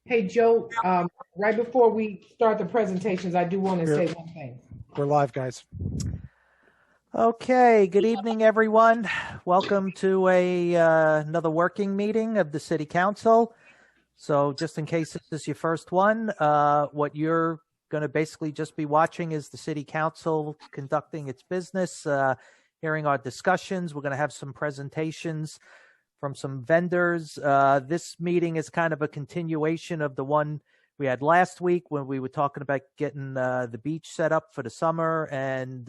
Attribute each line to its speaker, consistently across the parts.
Speaker 1: Hey, Joe, right before we start the presentations, I do want to say one thing.
Speaker 2: We're live, guys.
Speaker 3: Okay, good evening, everyone. Welcome to another working meeting of the City Council. So just in case this is your first one, what you're going to basically just be watching is the City Council conducting its business, hearing our discussions. We're going to have some presentations from some vendors. This meeting is kind of a continuation of the one we had last week when we were talking about getting the beach set up for the summer, and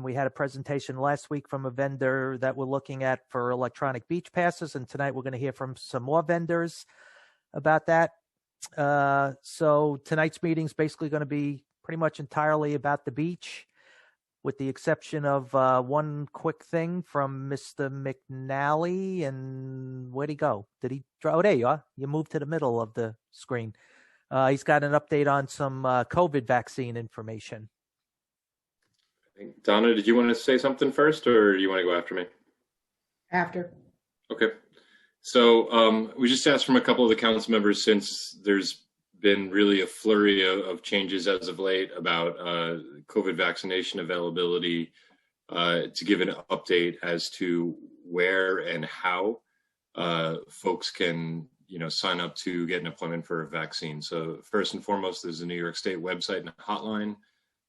Speaker 3: we had a presentation last week from a vendor that we're looking at for electronic beach passes, and tonight we're going to hear from some more vendors about that. So tonight's meeting is basically going to be pretty much entirely about the beach, with the exception of one quick thing from Mr. McNally. And where'd he go? Did he? Oh, there you are. You moved to the middle of the screen. He's got an update on some COVID vaccine information.
Speaker 4: Donna, did you want to say something first, or do you want to go after me?
Speaker 1: After.
Speaker 4: Okay. So we just asked from a couple of the council members, since there's been really a flurry of changes as of late about COVID vaccination availability, to give an update as to where and how folks can, sign up to get an appointment for a vaccine. So first and foremost, there's a New York State website and a hotline.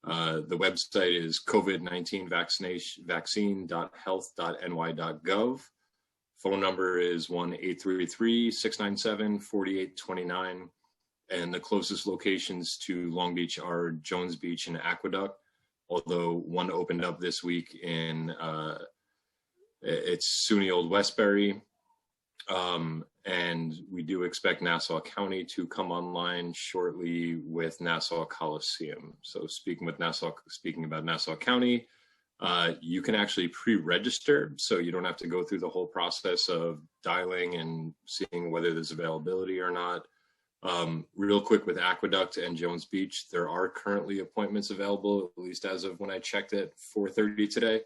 Speaker 4: The website is covid19vaccine.health.ny.gov. Phone number is 1-833-697-4829. And the closest locations to Long Beach are Jones Beach and Aqueduct, although one opened up this week in, it's SUNY Old Westbury. And we do expect Nassau County to come online shortly with Nassau Coliseum. So speaking about Nassau County, you can actually pre-register, so you don't have to go through the whole process of dialing and seeing whether there's availability or not. Real quick with Aqueduct and Jones Beach, there are currently appointments available, at least as of when I checked at 4:30 today.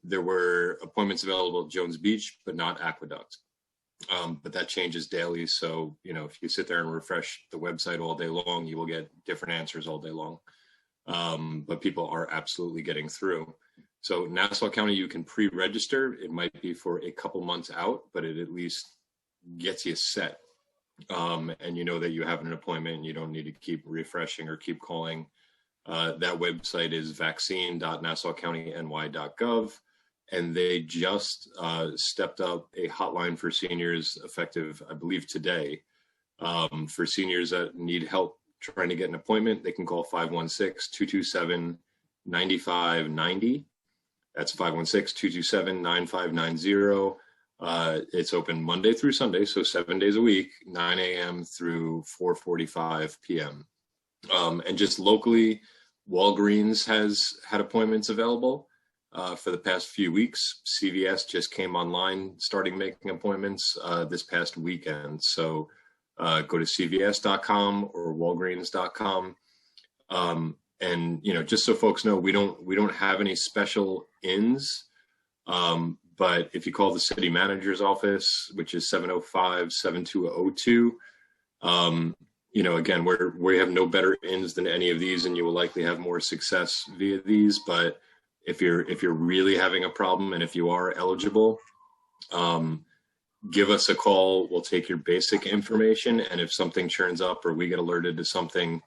Speaker 4: There were appointments available at Jones Beach, but not Aqueduct. But that changes daily. So, if you sit there and refresh the website all day long, you will get different answers all day long. But people are absolutely getting through. So Nassau County, you can pre-register. It might be for a couple months out, but it at least gets you set. And you know that you have an appointment and you don't need to keep refreshing or keep calling. That website is vaccine.nassaucountiny.gov, and they just stepped up a hotline for seniors effective, I believe, today. For seniors that need help trying to get an appointment, they can call 516-227-9590. That's 516-227-9590. It's open Monday through Sunday, so 7 days a week, 9 a.m. through 4:45 p.m. And just locally, Walgreens has had appointments available for the past few weeks. CVS just came online, starting making appointments this past weekend. So go to cvs.com or walgreens.com. And just so folks know, we don't have any special ins. But if you call the city manager's office, which is 705-7202, again, we have no better ins than any of these, and you will likely have more success via these. But if you're really having a problem, and if you are eligible, give us a call. We'll take your basic information, and if something churns up or we get alerted to something,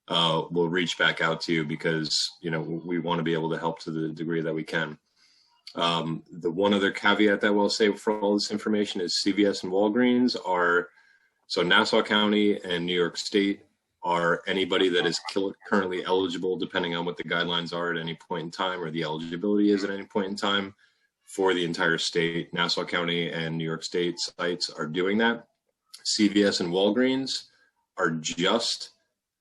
Speaker 4: we'll reach back out to you, because we want to be able to help to the degree that we can. The one other caveat that we'll say for all this information is CVS and Walgreens so Nassau County and New York State are anybody that is currently eligible, depending on what the guidelines are at any point in time, or the eligibility is at any point in time for the entire state. Nassau County and New York State sites are doing that. CVS and Walgreens are just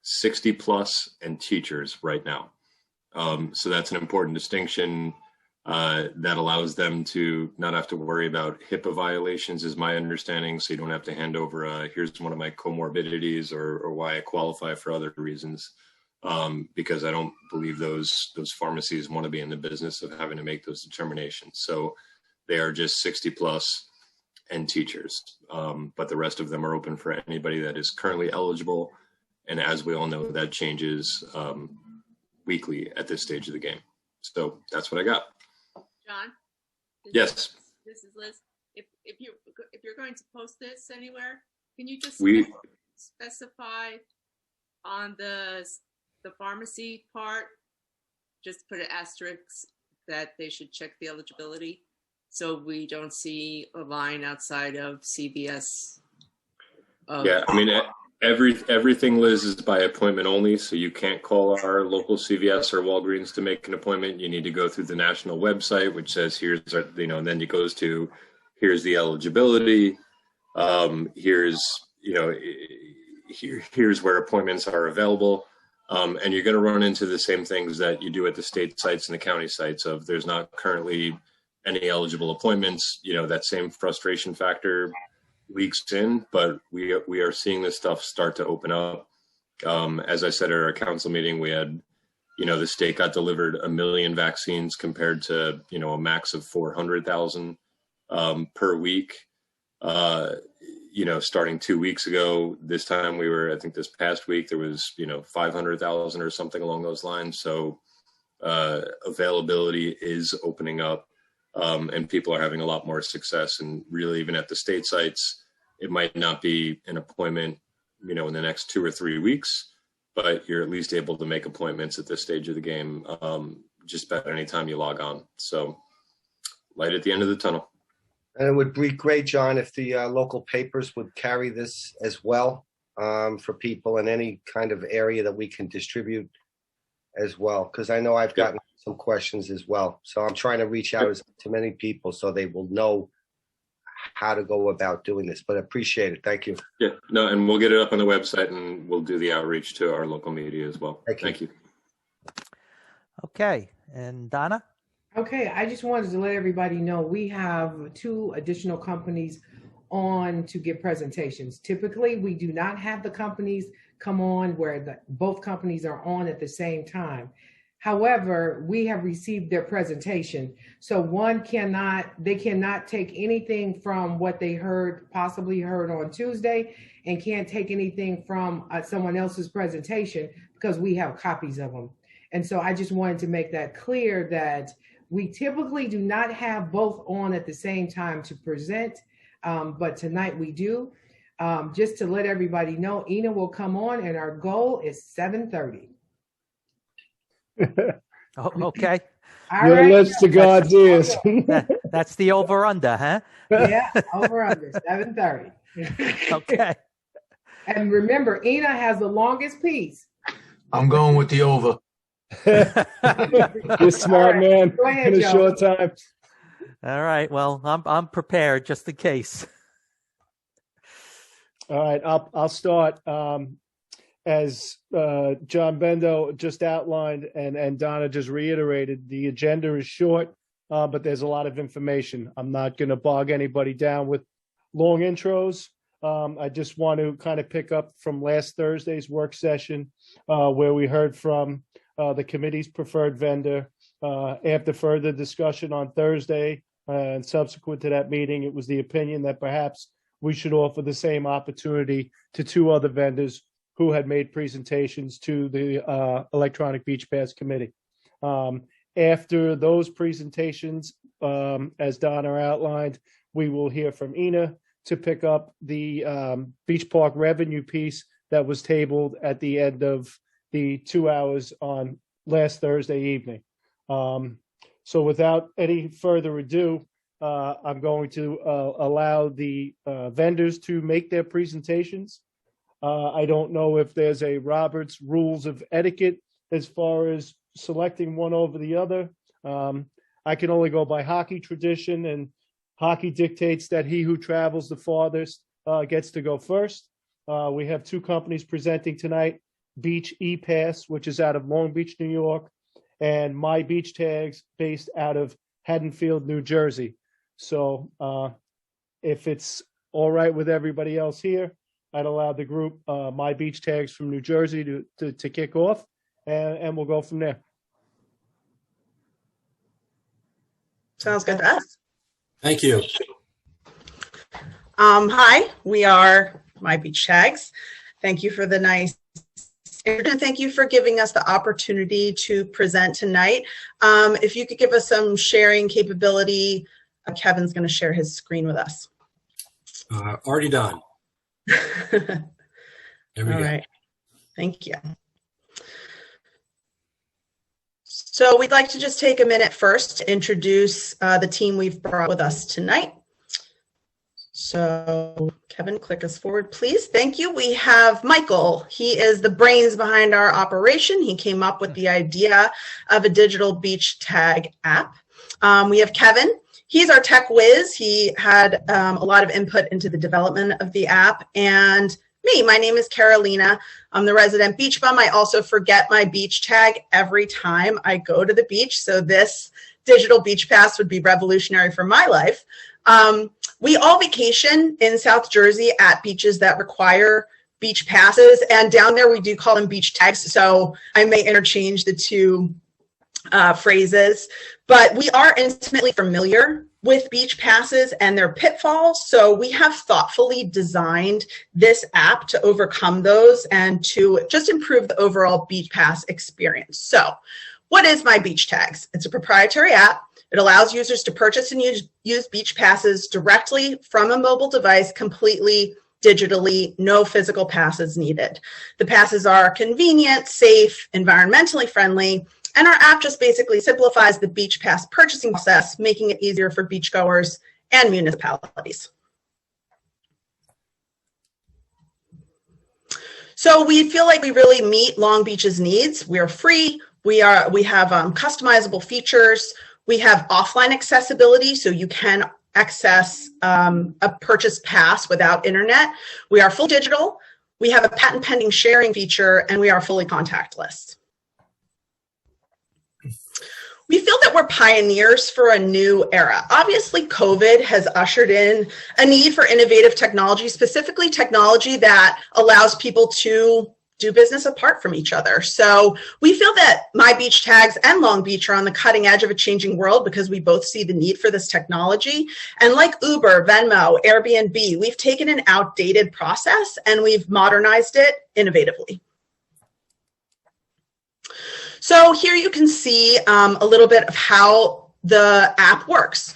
Speaker 4: 60 plus and teachers right now. So that's an important distinction. That allows them to not have to worry about HIPAA violations, is my understanding. So you don't have to hand over, here's one of my comorbidities or why I qualify for other reasons, because I don't believe those pharmacies want to be in the business of having to make those determinations. So they are just 60 plus and teachers. But the rest of them are open for anybody that is currently eligible. And as we all know, that changes weekly at this stage of the game. So that's what I got.
Speaker 2: John?
Speaker 4: Yes.
Speaker 2: This is Liz. If you're going to post this anywhere, can you just specify on the pharmacy part, just put an asterisk that they should check the eligibility, so we don't see a line outside of CVS?
Speaker 4: Yeah, I mean, everything, Liz, is by appointment only, so you can't call our local CVS or Walgreens to make an appointment. You need to go through the national website, which says here's our, and then it goes to here's the eligibility, here's where appointments are available, and you're going to run into the same things that you do at the state sites and the county sites of there's not currently any eligible appointments. That same frustration factor weeks in, but we are seeing this stuff start to open up. As I said at our council meeting, we had, the state got delivered 1 million vaccines compared to, a max of 400,000 per week. Starting 2 weeks ago, this time I think this past week, there was, 500,000 or something along those lines. So availability is opening up. And people are having a lot more success. And really, even at the state sites, it might not be an appointment, in the next 2 or 3 weeks, but you're at least able to make appointments at this stage of the game just about any time you log on. So light at the end of the tunnel.
Speaker 5: And it would be great, John, if the local papers would carry this as well for people in any kind of area that we can distribute as well, because I know I've gotten some questions as well. So I'm trying to reach out to many people so they will know how to go about doing this, but I appreciate it. Thank you.
Speaker 4: Yeah, no, and we'll get it up on the website and we'll do the outreach to our local media as well. Thank you.
Speaker 3: Okay. And Donna?
Speaker 1: Okay, I just wanted to let everybody know we have 2 additional companies on to give presentations. Typically, we do not have the companies come on where both companies are on at the same time. However, we have received their presentation. So they cannot take anything from what they possibly heard on Tuesday, and can't take anything from someone else's presentation because we have copies of them. And so I just wanted to make that clear that we typically do not have both on at the same time to present, but tonight we do. Just to let everybody know, Ina will come on and our goal is 7:30.
Speaker 3: Oh, okay.
Speaker 1: Your
Speaker 6: lips to God's ears.
Speaker 3: That's the over under, huh?
Speaker 1: Yeah, over under 7:30.
Speaker 3: Okay.
Speaker 1: And remember, Ina has the longest piece.
Speaker 6: I'm going with the over.
Speaker 1: You're
Speaker 6: smart,
Speaker 1: right,
Speaker 6: man.
Speaker 1: Go ahead,
Speaker 6: In a
Speaker 1: Joe.
Speaker 6: short time.
Speaker 3: All right. Well, I'm prepared just in case.
Speaker 6: All right, I'll start. As John Bendo just outlined and Donna just reiterated, the agenda is short, but there's a lot of information. I'm not going to bog anybody down with long intros. I just want to kind of pick up from last Thursday's work session where we heard from the committee's preferred vendor. After further discussion on Thursday and subsequent to that meeting, it was the opinion that perhaps we should offer the same opportunity to 2 other vendors who had made presentations to the Electronic Beach Pass Committee. After those presentations, as Donna outlined, we will hear from Ina to pick up the beach park revenue piece that was tabled at the end of the 2 hours on last Thursday evening. So without any further ado, I'm going to allow the vendors to make their presentations. I don't know if there's a Robert's Rules of Etiquette as far as selecting one over the other. I can only go by hockey tradition, and hockey dictates that he who travels the farthest gets to go first. We have 2 companies presenting tonight, Beach ePass, which is out of Long Beach, New York, and My Beach Tags, based out of Haddonfield, New Jersey. So if it's all right with everybody else here, I'd allow the group, My Beach Tags from New Jersey, to kick off, and we'll go from there.
Speaker 7: Sounds good to us.
Speaker 8: Thank you.
Speaker 7: Hi, we are My Beach Tags. Thank you for the nice and thank you for giving us the opportunity to present tonight. If you could give us some sharing capability, Kevin's going to share his screen with us.
Speaker 8: Already done. There we go.
Speaker 7: All right. Thank you. So we'd like to just take a minute first to introduce the team we've brought with us tonight. So Kevin, click us forward, please. Thank you. We have Michael. He is the brains behind our operation. He came up with the idea of a digital beach tag app. We have Kevin. He's our tech whiz. He had a lot of input into the development of the app. And me, my name is Carolina. I'm the resident beach bum. I also forget my beach tag every time I go to the beach. So this digital beach pass would be revolutionary for my life. We all vacation in South Jersey at beaches that require beach passes, and down there we do call them beach tags, so I may interchange the two phrases, but we are intimately familiar with beach passes and their pitfalls, so we have thoughtfully designed this app to overcome those and to just improve the overall beach pass experience. So what is My Beach Tags? It's a proprietary app. It allows users to purchase and use beach passes directly from a mobile device, completely digitally, no physical passes needed. The passes are convenient, safe, environmentally friendly, and our app just basically simplifies the beach pass purchasing process, making it easier for beachgoers and municipalities. So we feel like we really meet Long Beach's needs. We are free. We have customizable features. We have offline accessibility, so you can access a purchase pass without internet. We are full digital. We have a patent pending sharing feature, and we are fully contactless. We feel that we're pioneers for a new era. Obviously, COVID has ushered in a need for innovative technology, specifically technology that allows people to do business apart from each other. So we feel that My Beach Tags and Long Beach are on the cutting edge of a changing world because we both see the need for this technology. And like Uber, Venmo, Airbnb, we've taken an outdated process and we've modernized it innovatively. So here you can see a little bit of how the app works.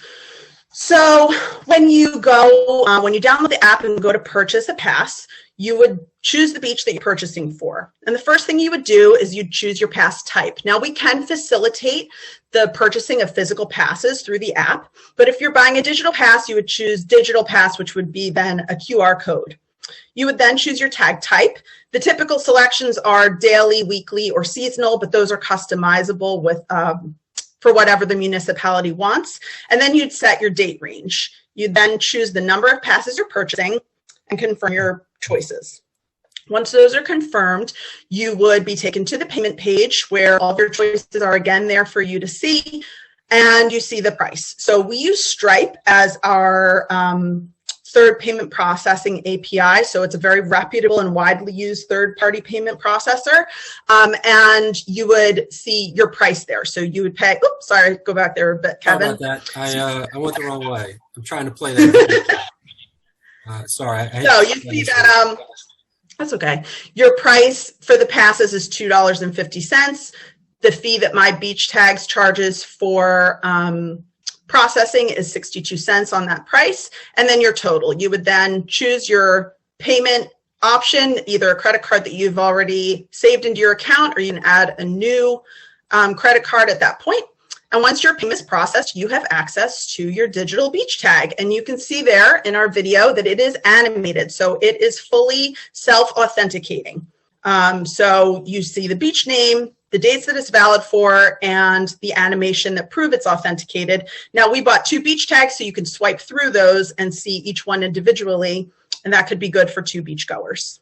Speaker 7: So when you download the app and go to purchase a pass, you would choose the beach that you're purchasing for. And the first thing you would do is you'd choose your pass type. Now we can facilitate the purchasing of physical passes through the app, but if you're buying a digital pass, you would choose digital pass, which would be then a QR code. You would then choose your tag type. The typical selections are daily, weekly, or seasonal, but those are customizable with for whatever the municipality wants. And then you'd set your date range. You'd then choose the number of passes you're purchasing and confirm your choices. Once those are confirmed, you would be taken to the payment page where all of your choices are again there for you to see, and you see the price. So we use Stripe as our third payment processing API. So it's a very reputable and widely used third-party payment processor. And you would see your price there. So you would pay, oops, sorry, go back there a bit, Kevin.
Speaker 8: Sorry about that. I went the wrong way. I'm trying to play that. Sorry.
Speaker 7: So you see that, that's okay. Your price for the passes is $2.50. The fee that My Beach Tags charges for processing is 62 cents on that price. And then your total. You would then choose your payment option, either a credit card that you've already saved into your account, or you can add a new credit card at that point. And once your payment is processed, you have access to your digital beach tag. And you can see there in our video that it is animated. So it is fully self-authenticating. So you see the beach name, the dates that it's valid for, and the animation that prove it's authenticated. Now we bought 2 beach tags, so you can swipe through those and see each one individually, and that could be good for 2 beachgoers.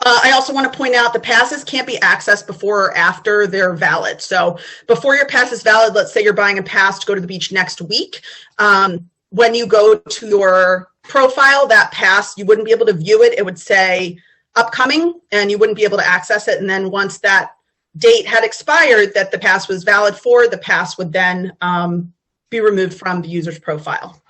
Speaker 7: I also want to point out the passes can't be accessed before or after they're valid. So before your pass is valid, let's say you're buying a pass to go to the beach next week. When you go to your profile, that pass, you wouldn't be able to view it. It would say upcoming, and you wouldn't be able to access it. And then once that date had expired that the pass was valid for, the pass would then be removed from the user's profile.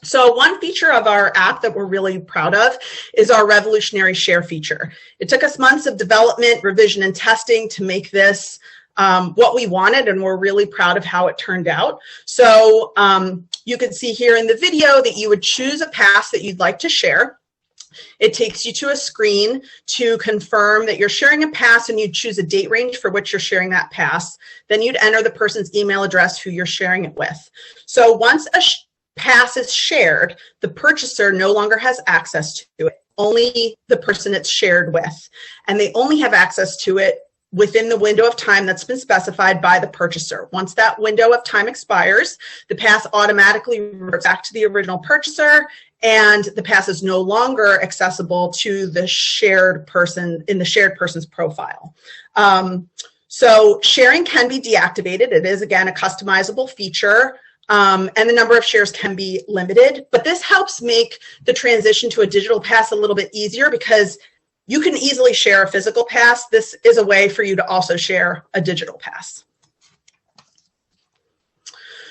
Speaker 7: So one feature of our app that we're really proud of is our revolutionary share feature. It took us months of development, revision, and testing to make this what we wanted, and we're really proud of how it turned out. So you can see here in the video that you would choose a pass that you'd like to share. It takes you to a screen to confirm that you're sharing a pass, and you choose a date range for which you're sharing that pass. Then you'd enter the person's email address who you're sharing it with. So once a pass is shared, the purchaser no longer has access to it, only the person it's shared with. And they only have access to it within the window of time that's been specified by the purchaser. Once that window of time expires, the pass automatically reverts back to the original purchaser, and the pass is no longer accessible to the shared person in the shared person's profile. So sharing can be deactivated. It is, again, a customizable feature. And the number of shares can be limited, but this helps make the transition to a digital pass a little bit easier because you can easily share a physical pass. This is a way for you to also share a digital pass.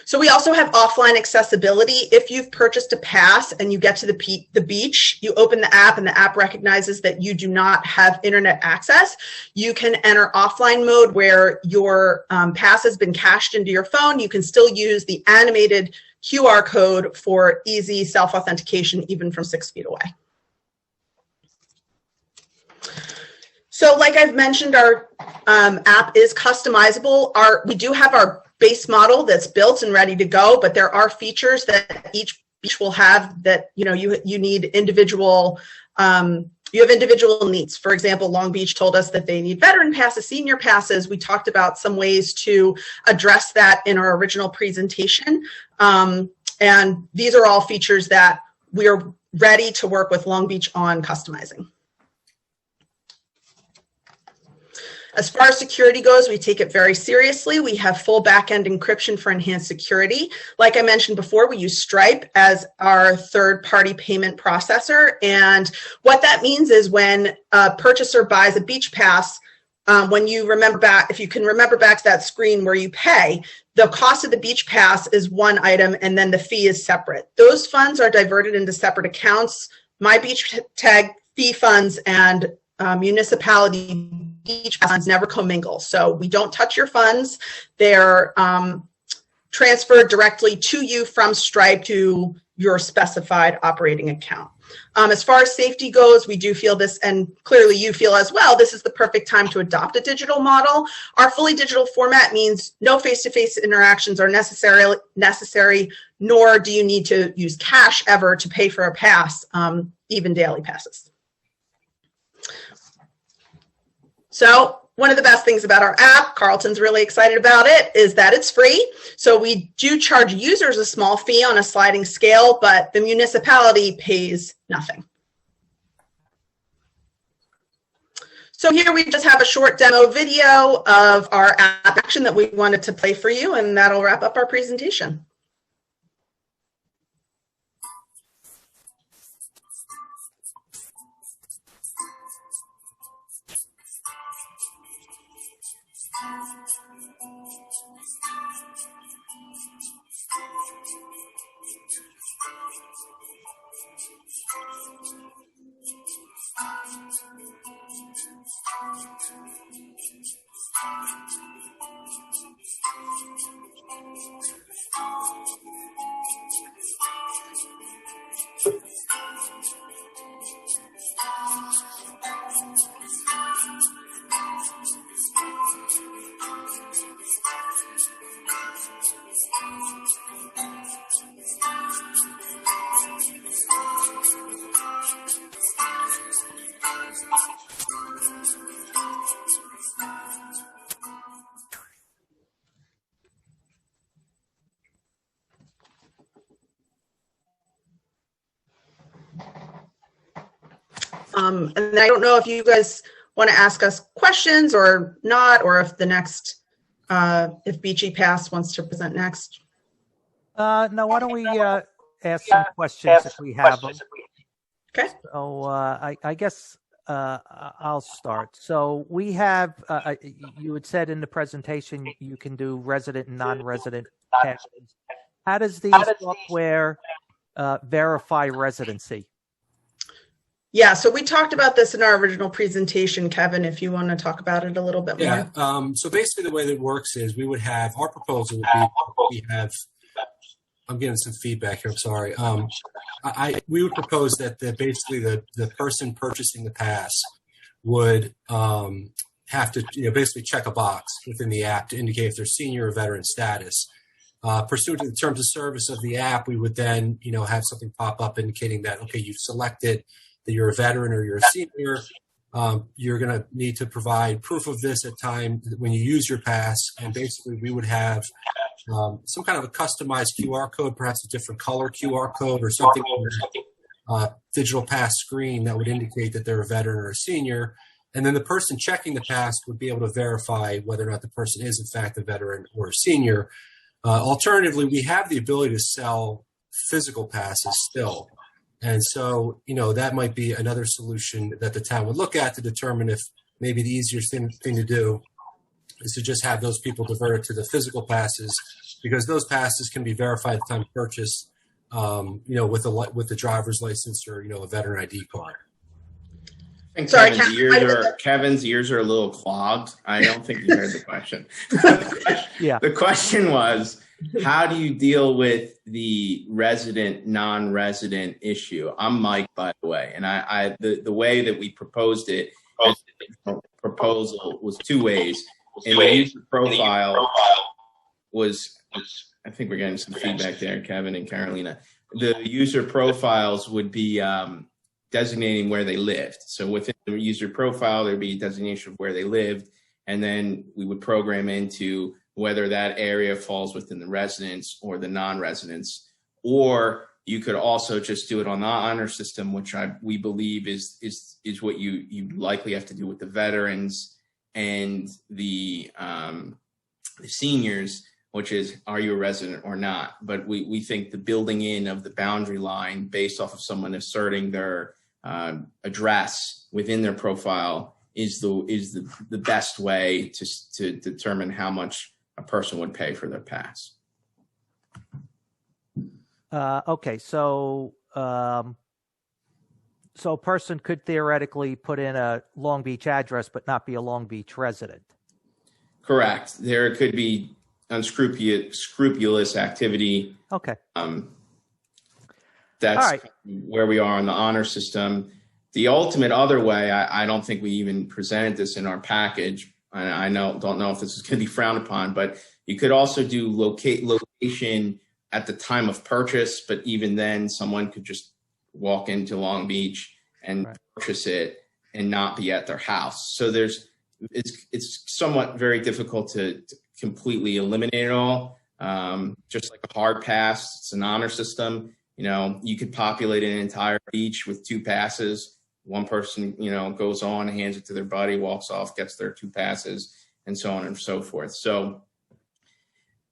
Speaker 7: So we also have offline accessibility. If you've purchased a pass and you get to the beach, you open the app and the app recognizes that you do not have internet access. You can enter offline mode where your pass has been cached into your phone. You can still use the animated QR code for easy self-authentication even from 6 feet away. So like I've mentioned, our app is customizable. We do have our base model that's built and ready to go, but there are features that each beach will have that you need individual. You have individual needs. For example, Long Beach told us that they need veteran passes, senior passes. We talked about some ways to address that in our original presentation, and these are all features that we are ready to work with Long Beach on customizing. As far as security goes, we take it very seriously. We have full back-end encryption for enhanced security. Like I mentioned before, we use Stripe as our third-party payment processor. And what that means is when a purchaser buys a beach pass, when you remember back, if you can remember back to that screen where you pay, the cost of the beach pass is one item and then the fee is separate. Those funds are diverted into separate accounts. My Beach Tag fee funds and municipality beach funds never commingle. So we don't touch your funds. They're transferred directly to you from Stripe to your specified operating account. As far as safety goes, we do feel this, and clearly you feel as well, this is the perfect time to adopt a digital model. Our fully digital format means no face-to-face interactions are necessary, nor do you need to use cash ever to pay for a pass, even daily passes. So one of the best things about our app, Carlton's really excited about it, is that it's free. So we do charge users a small fee on a sliding scale, but the municipality pays nothing. So here we just have a short demo video of our app action that we wanted to play for you, and that'll wrap up our presentation. And I don't know if you guys want to ask us questions or not, or if the next, if Beachy Pass wants to present next.
Speaker 3: No, why don't we ask some questions if we have them.
Speaker 7: Okay.
Speaker 3: So I guess I'll start. So we have, you had said in the presentation, you can do resident and non-resident passes. How does the software verify residency?
Speaker 7: Yeah, so we talked about this in our original presentation, Kevin, if you want to talk about it a little bit more.
Speaker 8: Yeah. So basically the way that it works is we would have, our proposal would be, I'm getting some feedback here, I'm sorry. We would propose that basically the person purchasing the pass would have to basically check a box within the app to indicate if they're senior or veteran status. Pursuant to the terms of service of the app, we would then have something pop up indicating that, okay, you've selected that you're a veteran or you're a senior. You're going to need to provide proof of this at time when you use your pass. And basically we would have some kind of a customized QR code, perhaps a different color QR code or something on the digital pass screen that would indicate that they're a veteran or a senior. And then the person checking the pass would be able to verify whether or not the person is in fact a veteran or a senior. Alternatively, we have the ability to sell physical passes still. And so, that might be another solution that the town would look at to determine if maybe the easiest thing to do is to just have those people diverted to the physical passes, because those passes can be verified at the time of purchase, with the driver's license or, a veteran ID card.
Speaker 9: I think
Speaker 7: Sorry,
Speaker 9: Kevin's ears are a little clogged. I don't think you heard the question.
Speaker 3: Yeah.
Speaker 9: The question was, how do you deal with the resident, non-resident issue? I'm Mike, by the way, and the way that we proposed it, proposal was two ways. And the user profile was, I think we're getting some feedback there, Kevin and Carolina. The user profiles would be designating where they lived. So within the user profile, there'd be a designation of where they lived, and then we would program into whether that area falls within the residence or the non-residents. Or you could also just do it on the honor system, which we believe is what you likely have to do with the veterans and the seniors, which is, are you a resident or not? But we think the building in of the boundary line based off of someone asserting their address within their profile is the best way to determine how much a person would pay for their pass.
Speaker 3: Okay, so a person could theoretically put in a Long Beach address but not be a Long Beach resident.
Speaker 9: Correct. There could be unscrupulous activity.
Speaker 3: Okay.
Speaker 9: That's
Speaker 3: right.
Speaker 9: Where we are on the honor system. The ultimate other way, I don't think we even presented this in our package. I don't know if this is going to be frowned upon, but you could also do location at the time of purchase. But even then, someone could just walk into Long Beach and purchase it and not be at their house. So it's somewhat very difficult to completely eliminate it all. Just like a hard pass, it's an honor system. You could populate an entire beach with two passes. One person, goes on, hands it to their buddy, walks off, gets their two passes, and so on and so forth. So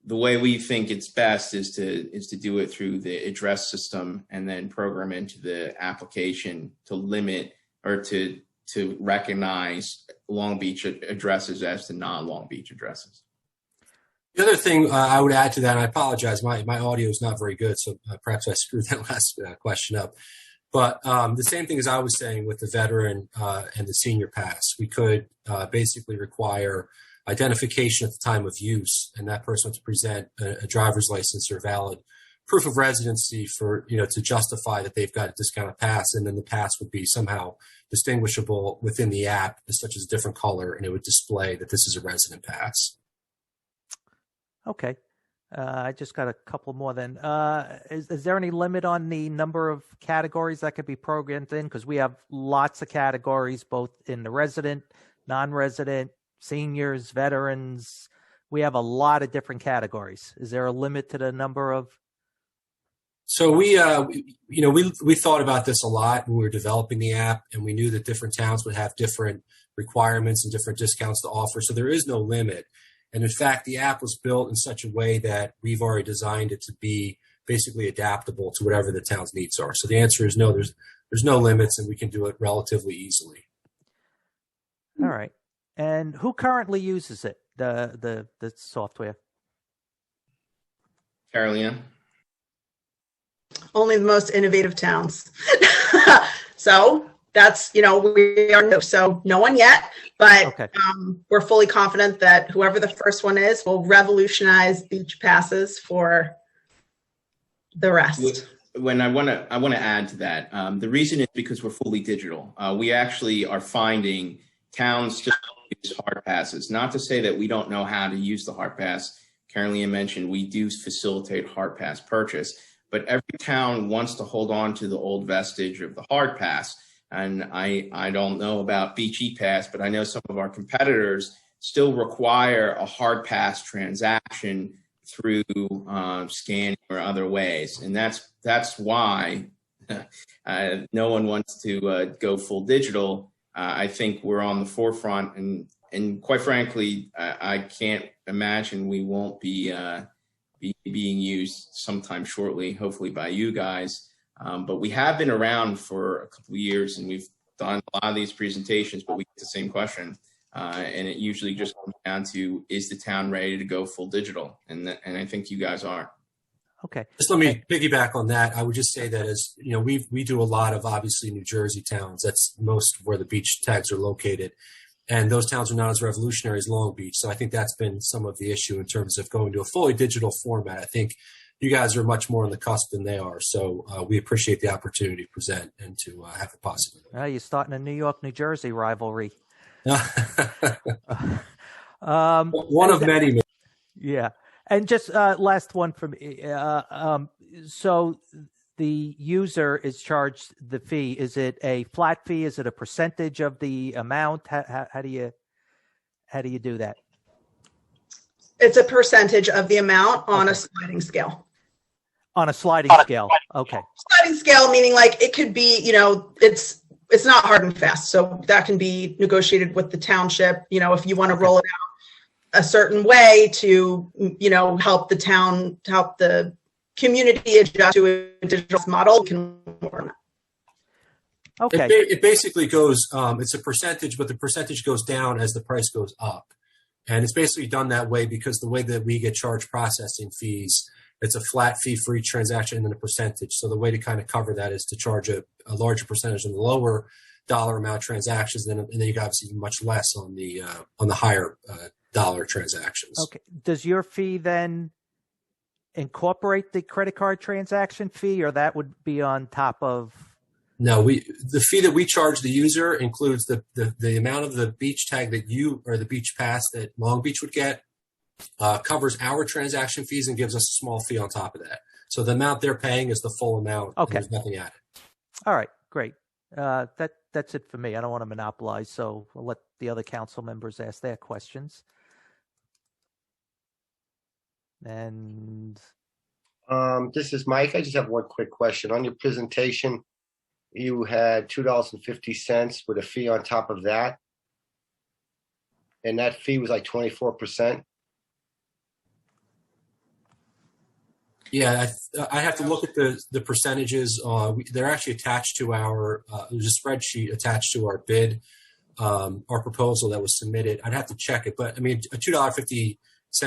Speaker 9: the way we think it's best is to do it through the address system and then program into the application to limit or to recognize Long Beach addresses as to non-Long Beach addresses.
Speaker 8: The other thing I would add to that, and I apologize, my audio is not very good, so perhaps I screwed that last question up. But the same thing as I was saying with the veteran and the senior pass, we could basically require identification at the time of use, and that person to present a driver's license or valid proof of residency for, to justify that they've got a discounted pass, and then the pass would be somehow distinguishable within the app, such as a different color, and it would display that this is a resident pass.
Speaker 3: Okay. I just got a couple more then. Is there any limit on the number of categories that could be programmed in? Because we have lots of categories, both in the resident, non-resident, seniors, veterans. We have a lot of different categories. Is there a limit to the number of?
Speaker 8: So we thought about this a lot when we were developing the app, and we knew that different towns would have different requirements and different discounts to offer. So there is no limit. And in fact, the app was built in such a way that we've already designed it to be basically adaptable to whatever the town's needs are. So the answer is no, there's no limits, and we can do it relatively easily.
Speaker 3: All right. And who currently uses it, the software?
Speaker 9: Carolina?
Speaker 7: only the most innovative towns. So that's, we are new. So no one yet, but
Speaker 3: Okay.
Speaker 7: we're fully confident that whoever the first one is will revolutionize beach passes for the rest.
Speaker 9: When I want to add to that, the reason is because we're fully digital. We actually are finding towns still use hard passes. Not to say that we don't know how to use the hard pass. Carolina mentioned we do facilitate hard pass purchase, but every town wants to hold on to the old vestige of the hard pass. And I don't know about Beach ePass, but I know some of our competitors still require a hard pass transaction through scanning or other ways. And that's why no one wants to go full digital. I think we're on the forefront, and quite frankly, I can't imagine we won't be being used sometime shortly, hopefully by you guys. But we have been around for a couple of years, and we've done a lot of these presentations, but we get the same question. And it usually just comes down to, is the town ready to go full digital? And I think you guys are.
Speaker 3: Okay.
Speaker 8: Just let me piggyback on that. I would just say that, as you know, we do a lot of, obviously, New Jersey towns. That's most where the beach tags are located. And those towns are not as revolutionary as Long Beach. So I think that's been some of the issue in terms of going to a fully digital format. I think you guys are much more on the cusp than they are. So we appreciate the opportunity to present and to have the possibility.
Speaker 3: You're starting a New York, New Jersey rivalry.
Speaker 8: One of many.
Speaker 3: Yeah. And just last one from me. So the user is charged the fee. Is it a flat fee? Is it a percentage of the amount? How do you do that?
Speaker 7: It's a percentage of the amount on a sliding scale.
Speaker 3: On a sliding scale. Okay.
Speaker 7: Sliding scale, meaning like it could be, it's not hard and fast. So that can be negotiated with the township, if you want to roll it out a certain way to, help the town, help the community adjust to a digital model.
Speaker 3: Okay.
Speaker 8: It basically goes, it's a percentage, but the percentage goes down as the price goes up. And it's basically done that way because the way that we get charged processing fees, it's a flat fee for each transaction and then a percentage. So the way to kind of cover that is to charge a larger percentage on the lower dollar amount transactions, and then you got obviously much less on the higher dollar transactions.
Speaker 3: Okay. Does your fee then incorporate the credit card transaction fee, or that would be on top of?
Speaker 8: No, the fee that we charge the user includes the amount of the beach tag that you, or the beach pass that Long Beach would get, covers our transaction fees and gives us a small fee on top of that. So the amount they're paying is the full amount.
Speaker 3: Okay.
Speaker 8: There's nothing added.
Speaker 3: All right, great. That's it for me. I don't want to monopolize, so I'll let the other council members ask their questions. And
Speaker 5: this is Mike. I just have one quick question. On your presentation, you had $2.50 with a fee on top of that. And that fee was like 24%.
Speaker 8: Yeah, I have to look at the percentages. They're actually attached to our, there's a spreadsheet attached to our bid, our proposal that was submitted. I'd have to check it, but I mean, a $2.50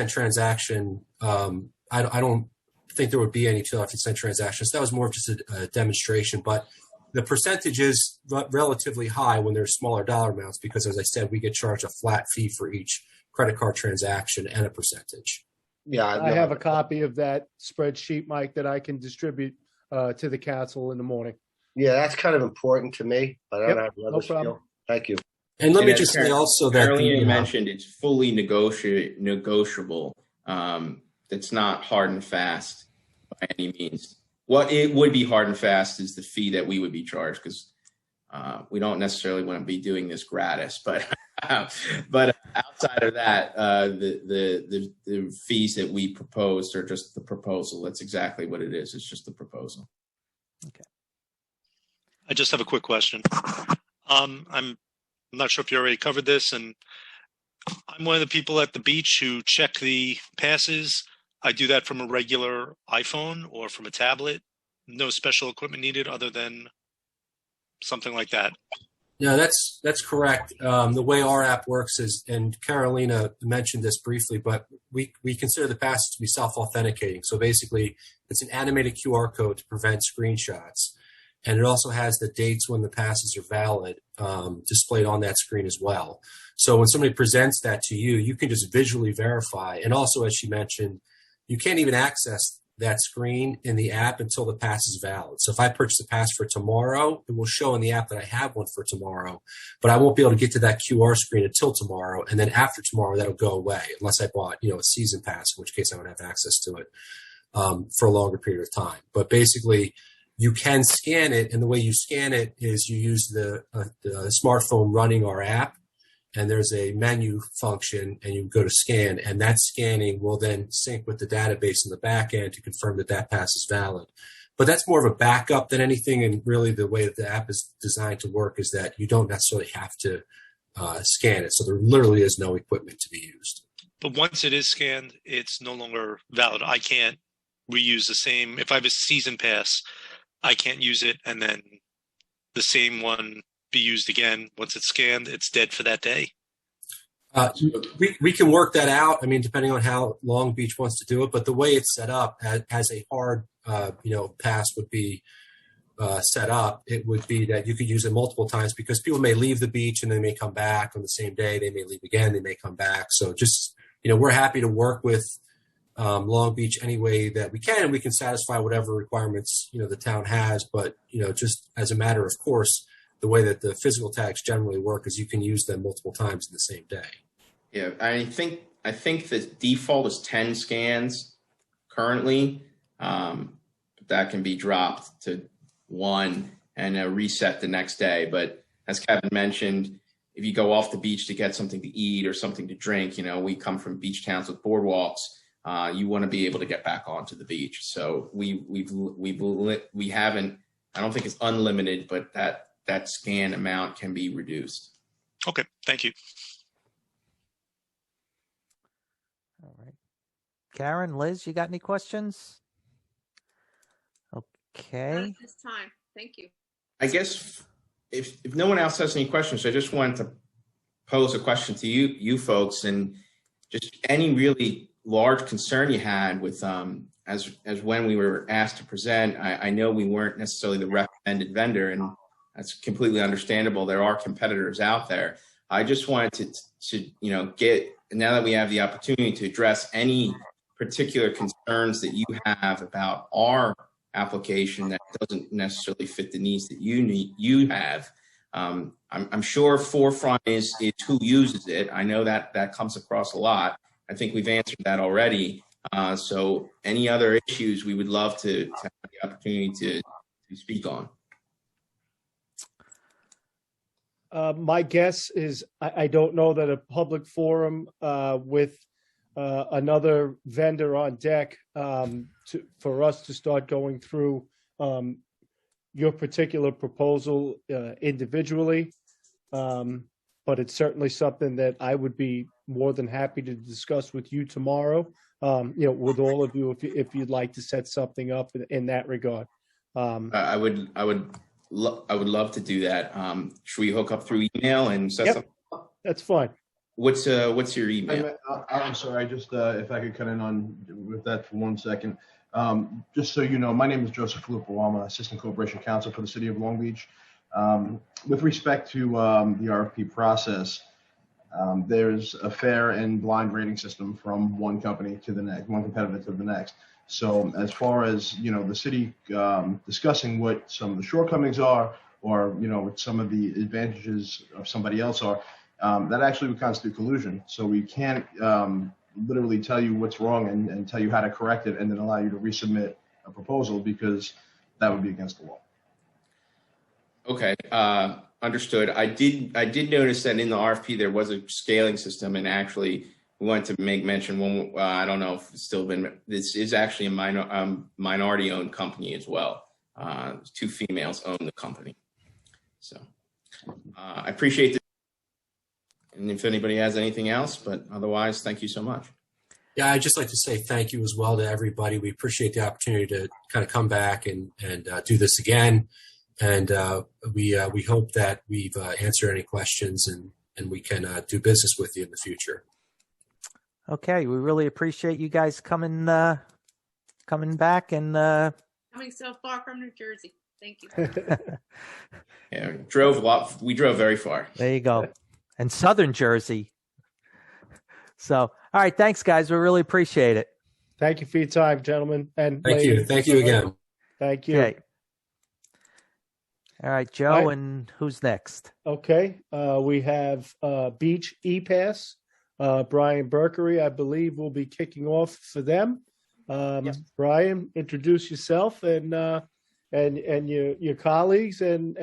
Speaker 8: transaction, I don't think there would be any $2.50 transactions. That was more of just a demonstration, but the percentage is relatively high when there's smaller dollar amounts because, as I said, we get charged a flat fee for each credit card transaction and a percentage.
Speaker 5: Yeah,
Speaker 6: I have a copy of that spreadsheet, Mike, that I can distribute to the council in the morning.
Speaker 5: Yeah, that's kind of important to me, but I don't have another
Speaker 6: problem.
Speaker 5: skill. Thank you.
Speaker 8: And let me just say also that
Speaker 9: Carolina mentioned it's fully negotiable. It's not hard and fast by any means. What it would be hard and fast is the fee that we would be charged, because we don't necessarily want to be doing this gratis. But but outside of that, the fees that we proposed are just the proposal. That's exactly what it is. It's just the proposal.
Speaker 3: Okay.
Speaker 10: I just have a quick question. I'm not sure if you already covered this, and I'm one of the people at the beach who check the passes. I do that from a regular iPhone or from a tablet. No special equipment needed other than something like that.
Speaker 8: Yeah, that's correct. The way our app works is, and Carolina mentioned this briefly, but we consider the passes to be self-authenticating. So basically, it's an animated QR code to prevent screenshots. And it also has the dates when the passes are valid displayed on that screen as well. So when somebody presents that to you, you can just visually verify. And also, as she mentioned, you can't even access that screen in the app until the pass is valid. So if I purchase a pass for tomorrow, it will show in the app that I have one for tomorrow, but I won't be able to get to that QR screen until tomorrow. And then after tomorrow, that'll go away unless I bought, a season pass, in which case I would have access to it for a longer period of time. But basically, you can scan it, and the way you scan it is you use the smartphone running our app, and there's a menu function, and you go to scan, and that scanning will then sync with the database in the back end to confirm that that pass is valid. But that's more of a backup than anything, and really the way that the app is designed to work is that you don't necessarily have to scan it, so there literally is no equipment to be used.
Speaker 10: But once it is scanned, it's no longer valid. I can't reuse the same. If I have a season pass, I can't use it and then the same one be used again. Once it's scanned, it's dead for that day.
Speaker 8: We can work that out. I mean, depending on how Long Beach wants to do it, but the way it's set up as a hard, pass would be set up, it would be that you could use it multiple times because people may leave the beach and they may come back on the same day. They may leave again. They may come back. So just, we're happy to work with Long Beach any way that we can, and we can satisfy whatever requirements, the town has. But, just as a matter of course, the way that the physical tags generally work is you can use them multiple times in the same day.
Speaker 9: Yeah, I think the default is 10 scans currently. That can be dropped to 1 and reset the next day. But as Kevin mentioned, if you go off the beach to get something to eat or something to drink, we come from beach towns with boardwalks. You want to be able to get back onto the beach. So we haven't. I don't think it's unlimited, but that scan amount can be reduced.
Speaker 10: Okay, thank you.
Speaker 3: All right. Karen, Liz, you got any questions? Okay.
Speaker 2: Not at this time. Thank you.
Speaker 9: I guess if no one else has any questions, I just wanted to pose a question to you folks, and just any really large concern you had with as when we were asked to present. I know we weren't necessarily the recommended vendor, and that's completely understandable. There are competitors out there. I just wanted to get, now that we have the opportunity to address any particular concerns that you have about our application that doesn't necessarily fit the needs that you have. I'm sure Forefront is who uses it. I know that comes across a lot. I think we've answered that already. So any other issues we would love to have the opportunity to speak on.
Speaker 6: My guess is I don't know that a public forum with another vendor on deck for us to start going through your particular proposal individually. But it's certainly something that I would be more than happy to discuss with you tomorrow, with all of you, if you'd like to set something up in that regard.
Speaker 9: I would love to do that. Should we hook up through email and set something up?
Speaker 6: That's fine.
Speaker 9: What's your email?
Speaker 11: I'm sorry. I just if I could cut in on with that for 1 second. Just so you know, my name is Joseph Lupo. I'm an assistant corporation counsel for the city of Long Beach. With respect to the RFP process, there's a fair and blind rating system from one company to the next, one competitor to the next. So as far as, the city discussing what some of the shortcomings are, or, what some of the advantages of somebody else are, that actually would constitute collusion. So we can't literally tell you what's wrong and tell you how to correct it and then allow you to resubmit a proposal, because that would be against the law.
Speaker 9: Okay, understood. I did notice that in the RFP there was a scaling system, and actually we wanted to make mention one. I don't know if it's still been. This is actually a minority-owned company as well. 2 females own the company. So I appreciate it. And if anybody has anything else, but otherwise, thank you so much.
Speaker 8: Yeah, I'd just like to say thank you as well to everybody. We appreciate the opportunity to kind of come back and do this again. And we hope that we've answered any questions and we can do business with you in the future.
Speaker 3: Okay, we really appreciate you guys coming back and
Speaker 2: Coming so far from New Jersey. Thank you.
Speaker 9: Yeah, we drove very far.
Speaker 3: there you go. And Southern Jersey. So, all right, thanks guys. We really appreciate it.
Speaker 6: Thank you for your time, gentlemen. And
Speaker 8: Thank you.
Speaker 6: ladies.
Speaker 8: Thank you again.
Speaker 6: Thank you.
Speaker 3: Okay. All right, Joe,
Speaker 6: All right.
Speaker 3: and who's next?
Speaker 6: Okay, we have Beach E-Pass. Brian Berkery, I believe, will be kicking off for them.
Speaker 12: Yes.
Speaker 6: Brian, introduce yourself and your colleagues and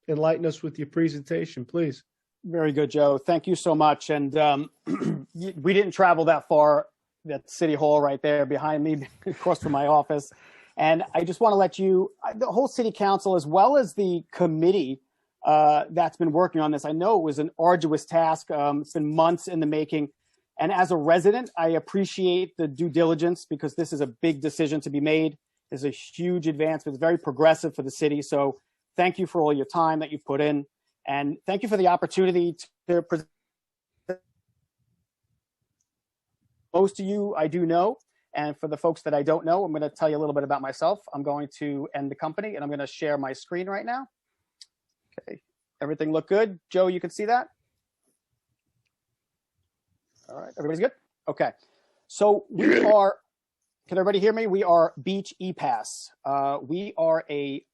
Speaker 6: enlighten us with your presentation, please.
Speaker 12: Very good, Joe. Thank you so much. And we didn't travel that far. That City Hall right there behind me, across from my office. And I just want to let you, the whole City Council, as well as the committee that's been working on this, I know it was an arduous task. It's been months in the making. And as a resident, I appreciate the due diligence because this is a big decision to be made. It's a huge advancement. It's very progressive for the city. So thank you for all your time that you put in. And thank you for the opportunity to present. Most of you I do know. And for the folks that I don't know, I'm going to tell you a little bit about myself. I'm going to end the company and I'm going to share my screen right now. Okay. Everything look good? Joe, you can see that? All right. Everybody's good? Okay. So we are, can everybody hear me? We are Beach E-Pass. We are a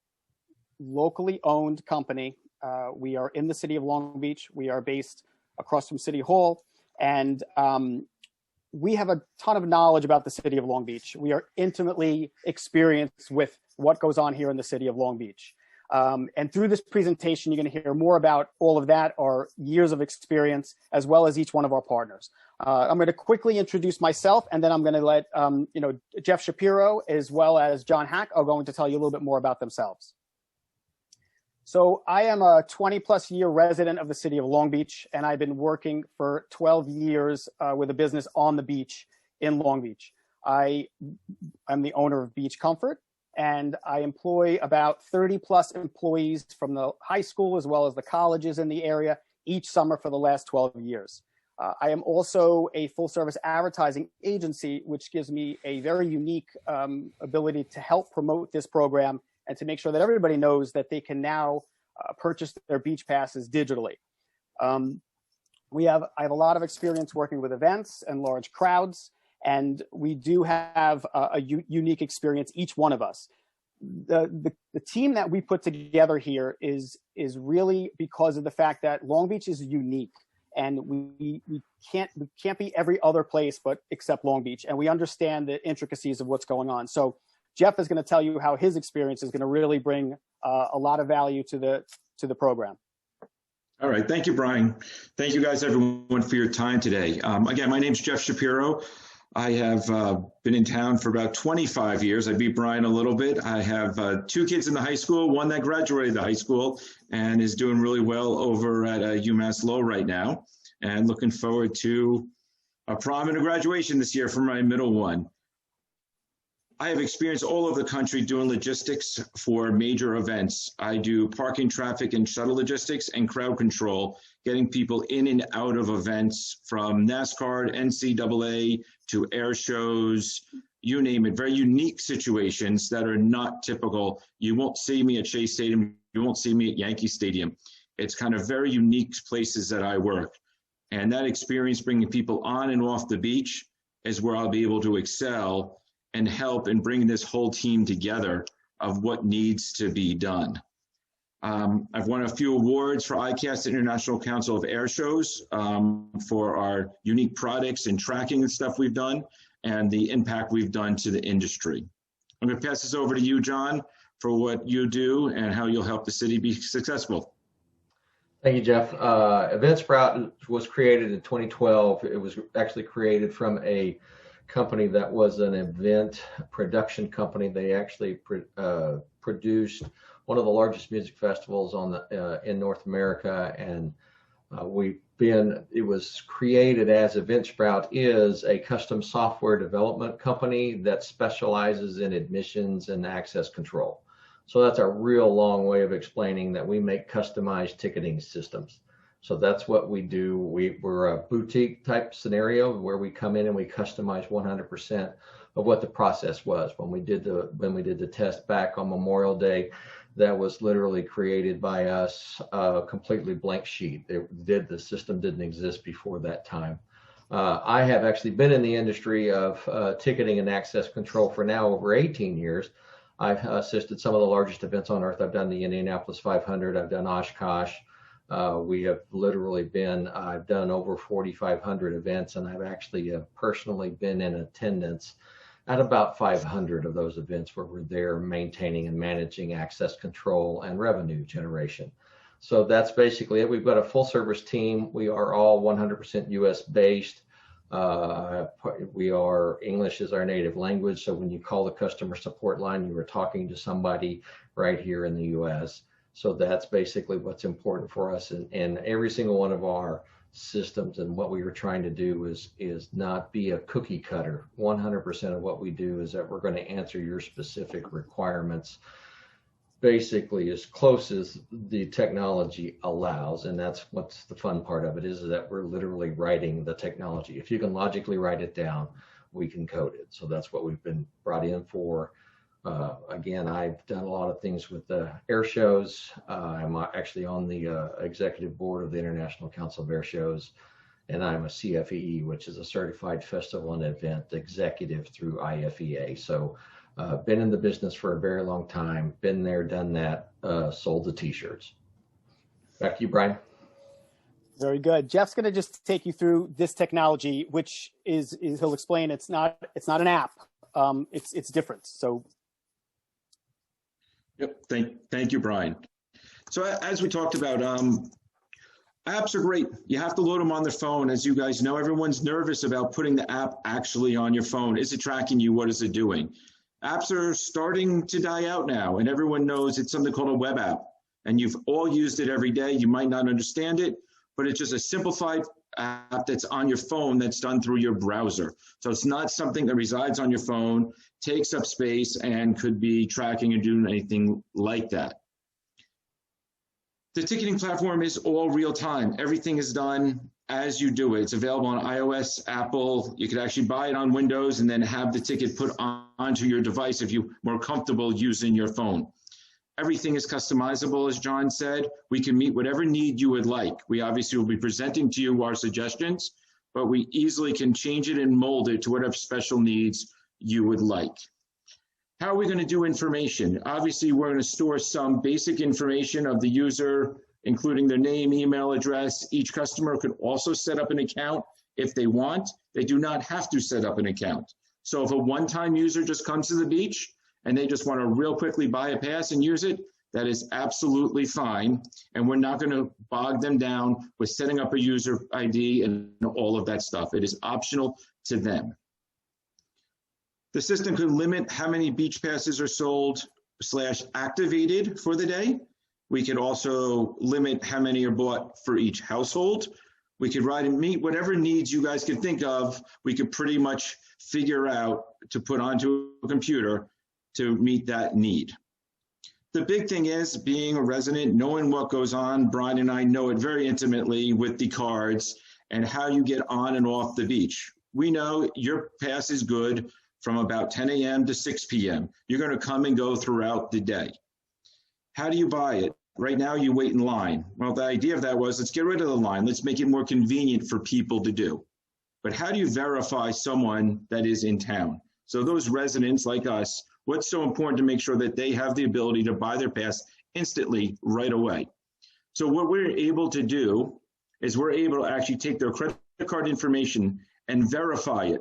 Speaker 12: locally owned company. We are in the city of Long Beach. We are based across from City Hall. And we have a ton of knowledge about the city of Long Beach. We are intimately experienced with what goes on here in the city of Long Beach. And through this presentation, you're going to hear more about all of that, our years of experience, as well as each one of our partners. I'm going to quickly introduce myself, and then I'm going to let Jeff Shapiro, as well as John Hack, are going to tell you a little bit more about themselves. So I am a 20-plus year resident of the city of Long Beach, and I've been working for 12 years with a business on the beach in Long Beach. I'm the owner of Beach Comfort, and I employ about 30-plus employees from the high school as well as the colleges in the area each summer for the last 12 years. I am also a full-service advertising agency, which gives me a very unique ability to help promote this program and to make sure that everybody knows that they can now purchase their beach passes digitally. I have a lot of experience working with events and large crowds, and we do have a unique experience, each one of us. The team that we put together here is really because of the fact that Long Beach is unique, and we can't be every other place but except Long Beach, and we understand the intricacies of what's going on. So Jeff is going to tell you how his experience is going to really bring a lot of value to the program.
Speaker 13: All right. Thank you, Brian. Thank you guys, everyone, for your time today. Again, my name's Jeff Shapiro. I have been in town for about 25 years. I beat Brian a little bit. I have 2 kids in the high school, one that graduated the high school and is doing really well over at UMass Lowell right now, and looking forward to a prom and a graduation this year for my middle one. I have experience all over the country doing logistics for major events. I do parking, traffic, and shuttle logistics and crowd control, getting people in and out of events from NASCAR, NCAA, to air shows, you name it. Very unique situations that are not typical. You won't see me at Shea Stadium. You won't see me at Yankee Stadium. It's kind of very unique places that I work. And that experience bringing people on and off the beach is where I'll be able to excel and help in bringing this whole team together of what needs to be done. I've won a few awards for ICAST, International Council of Air Shows, for our unique products and tracking and stuff we've done, and the impact we've done to the industry. I'm going to pass this over to you, John, for what you do and how you'll help the city be successful.
Speaker 14: Thank you, Jeff. EventSprout was created in 2012. It was actually created from a company that was an event production company. They actually produced one of the largest music festivals in North America, and it was created as EventSprout is a custom software development company that specializes in admissions and access control. So that's a real long way of explaining that we make customized ticketing systems. So that's what we do. We're a boutique type scenario where we come in and we customize 100% of what the process was. When we did the test back on Memorial Day, that was literally created by us, a completely blank sheet. The system didn't exist before that time. I have actually been in the industry of ticketing and access control for now over 18 years. I've assisted some of the largest events on earth. I've done the Indianapolis 500. I've done Oshkosh. We have literally I've done over 4,500 events, and I've actually personally been in attendance at about 500 of those events where we're there maintaining and managing access control and revenue generation. So that's basically it. We've got a full service team. We are all 100% US based. English is our native language. So when you call the customer support line, you are talking to somebody right here in the US. So that's basically what's important for us. And every single one of our systems, and what we were trying to do is not be a cookie cutter. 100% of what we do is that we're going to answer your specific requirements basically as close as the technology allows. And that's what's the fun part of it, is that we're literally writing the technology. If you can logically write it down, we can code it. So that's what we've been brought in for. Again, I've done a lot of things with the air shows. I'm actually on the executive board of the International Council of Air Shows, and I'm a CFEE, which is a Certified Festival and Event Executive through IFEA. So been in the business for a very long time, been there, done that, sold the t-shirts. Back to you, Brian.
Speaker 12: Very good. Jeff's going to just take you through this technology, which is he'll explain it's not an app. It's different. So.
Speaker 13: Yep. Thank you, Brian. So as we talked about, apps are great. You have to load them on their phone. As you guys know, everyone's nervous about putting the app actually on your phone. Is it tracking you? What is it doing? Apps are starting to die out now, and everyone knows it's something called a web app. And you've all used it every day. You might not understand it, but it's just a simplified app that's on your phone that's done through your browser. So it's not something that resides on your phone, takes up space, and could be tracking or doing anything like that. The ticketing platform is all real time. Everything is done as you do it. It's available on iOS, Apple. You could actually buy it on Windows and then have the ticket put onto your device if you're more comfortable using your phone. Everything is customizable, as John said. We can meet whatever need you would like. We obviously will be presenting to you our suggestions, but we easily can change it and mold it to whatever special needs you would like. How are we going to do information? Obviously, we're going to store some basic information of the user, including their name, email address. Each customer could also set up an account if they want. They do not have to set up an account. So if a one-time user just comes to the beach and they just want to real quickly buy a pass and use it, that is absolutely fine. And we're not going to bog them down with setting up a user ID and all of that stuff. It is optional to them. The system could limit how many beach passes are sold / activated for the day. We could also limit how many are bought for each household. We could write and meet whatever needs you guys could think of. We could pretty much figure out to put onto a computer to meet that need. The big thing is being a resident, knowing what goes on. Brian and I know it very intimately with the cards and how you get on and off the beach. We know your pass is good from about 10 a.m. to 6 p.m. You're going to come and go throughout the day. How do you buy it? Right now, you wait in line. Well, the idea of that was, let's get rid of the line. Let's make it more convenient for people to do. But how do you verify someone that is in town? So those residents like us, what's so important to make sure that they have the ability to buy their pass instantly right away? So what we're able to do is we're able to actually take their credit card information and verify it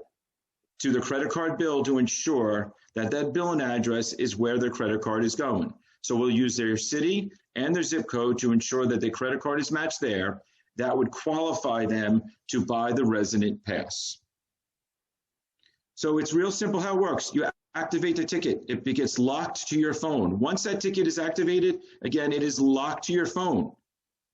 Speaker 13: to the credit card bill to ensure that that bill and address is where their credit card is going. So we'll use their city and their zip code to ensure that the credit card is matched there. That would qualify them to buy the resident pass. So it's real simple how it works. You activate the ticket. It gets locked to your phone. Once that ticket is activated, again, it is locked to your phone.